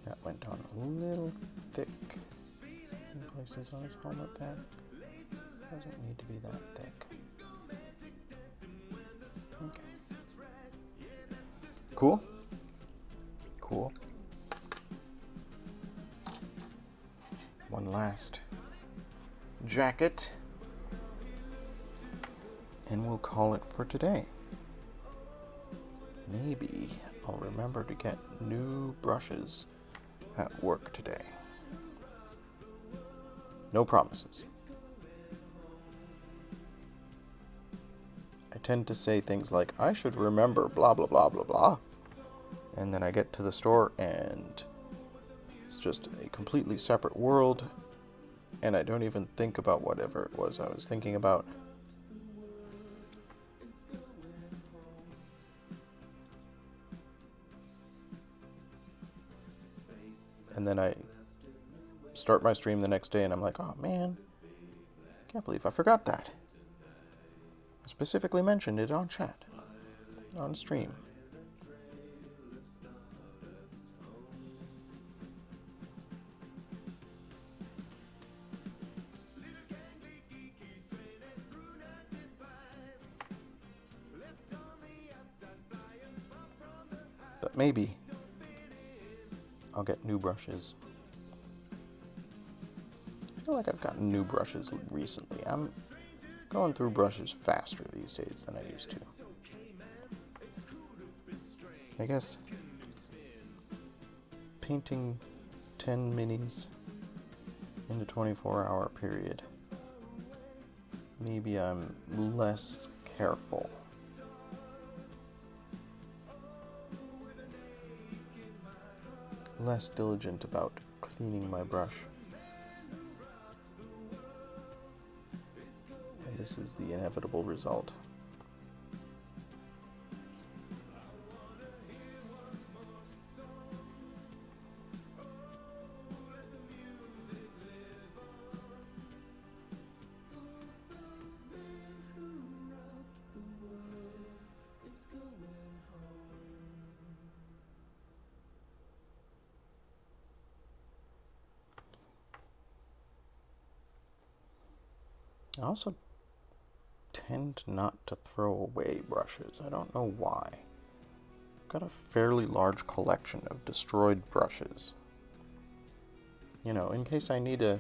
That went on a little thick in places on his helmet there. Doesn't need to be that thick. Okay. Cool? Cool. One last jacket, and we'll call it for today. Maybe I'll remember to get new brushes at work today. No promises. I tend to say things like, I should remember blah blah blah blah blah, and then I get to the store and it's just a completely separate world, and I don't even think about whatever it was I was thinking about. And then I start my stream the next day and I'm like, oh man, I can't believe I forgot that. I specifically mentioned it on chat, on stream. But maybe I'll get new brushes. I feel like I've gotten new brushes recently. I'm going through brushes faster these days than I used to. I guess painting 10 minis in a 24-hour period, maybe I'm less careful. Less diligent about cleaning my brush. And this is the inevitable result. I also tend not to throw away brushes. I don't know why. I've got a fairly large collection of destroyed brushes. You know, in case I need a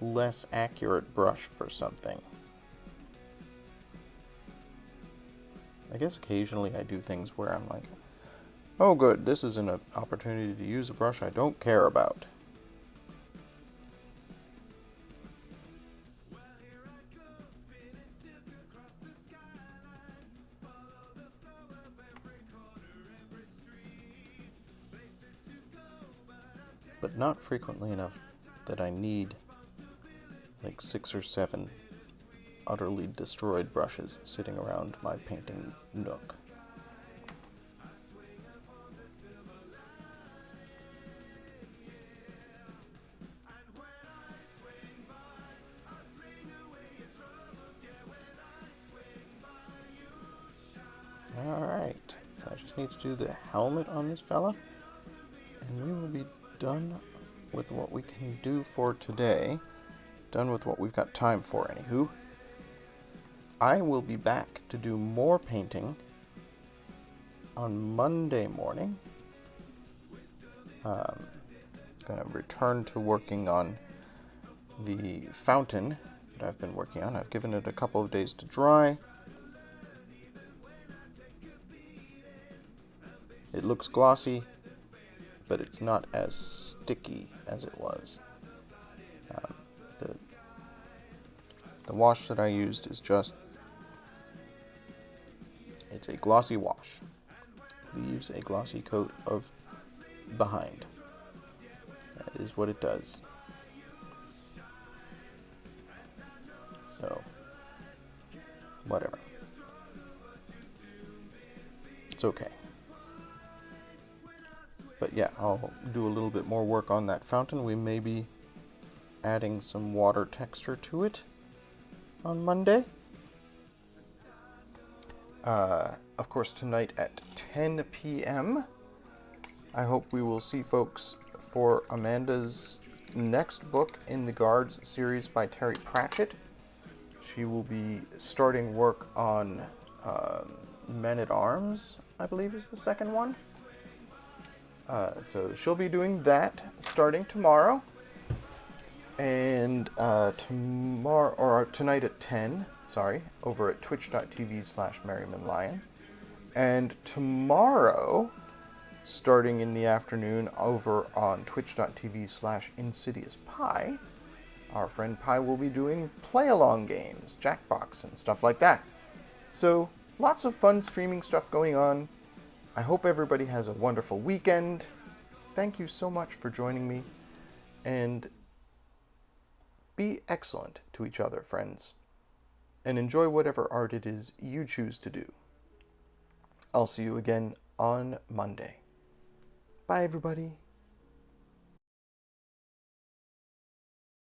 less accurate brush for something. I guess occasionally I do things where I'm like, oh good, this is an opportunity to use a brush I don't care about. But not frequently enough that I need like 6 or 7 utterly destroyed brushes sitting around my painting nook. Alright, so I just need to do the helmet on this fella, and we will be done with what we can do for today. Done with what we've got time for, anywho. I will be back to do more painting on Monday morning. Gonna return to working on the fountain that I've been working on. I've given it a couple of days to dry. It looks glossy, but it's not as sticky as it was. The wash that I used is just, it's a glossy wash. Leaves a glossy coat of behind. That is what it does. So, whatever. It's okay. But yeah, I'll do a little bit more work on that fountain. We may be adding some water texture to it on Monday. Of course, tonight at 10 p.m., I hope we will see folks for Amanda's next book in the Guards series by Terry Pratchett. She will be starting work on Men-at-Arms, I believe is the second one. So she'll be doing that starting tomorrow. And tonight at 10, over at twitch.tv/merrimanlion. And tomorrow, starting in the afternoon, over on twitch.tv/insidiousPie, our friend Pi will be doing play-along games, Jackbox, and stuff like that. So, lots of fun streaming stuff going on. I hope everybody has a wonderful weekend. Thank you so much for joining me, and be excellent to each other, friends, and enjoy whatever art it is you choose to do. I'll see you again on Monday. Bye, everybody.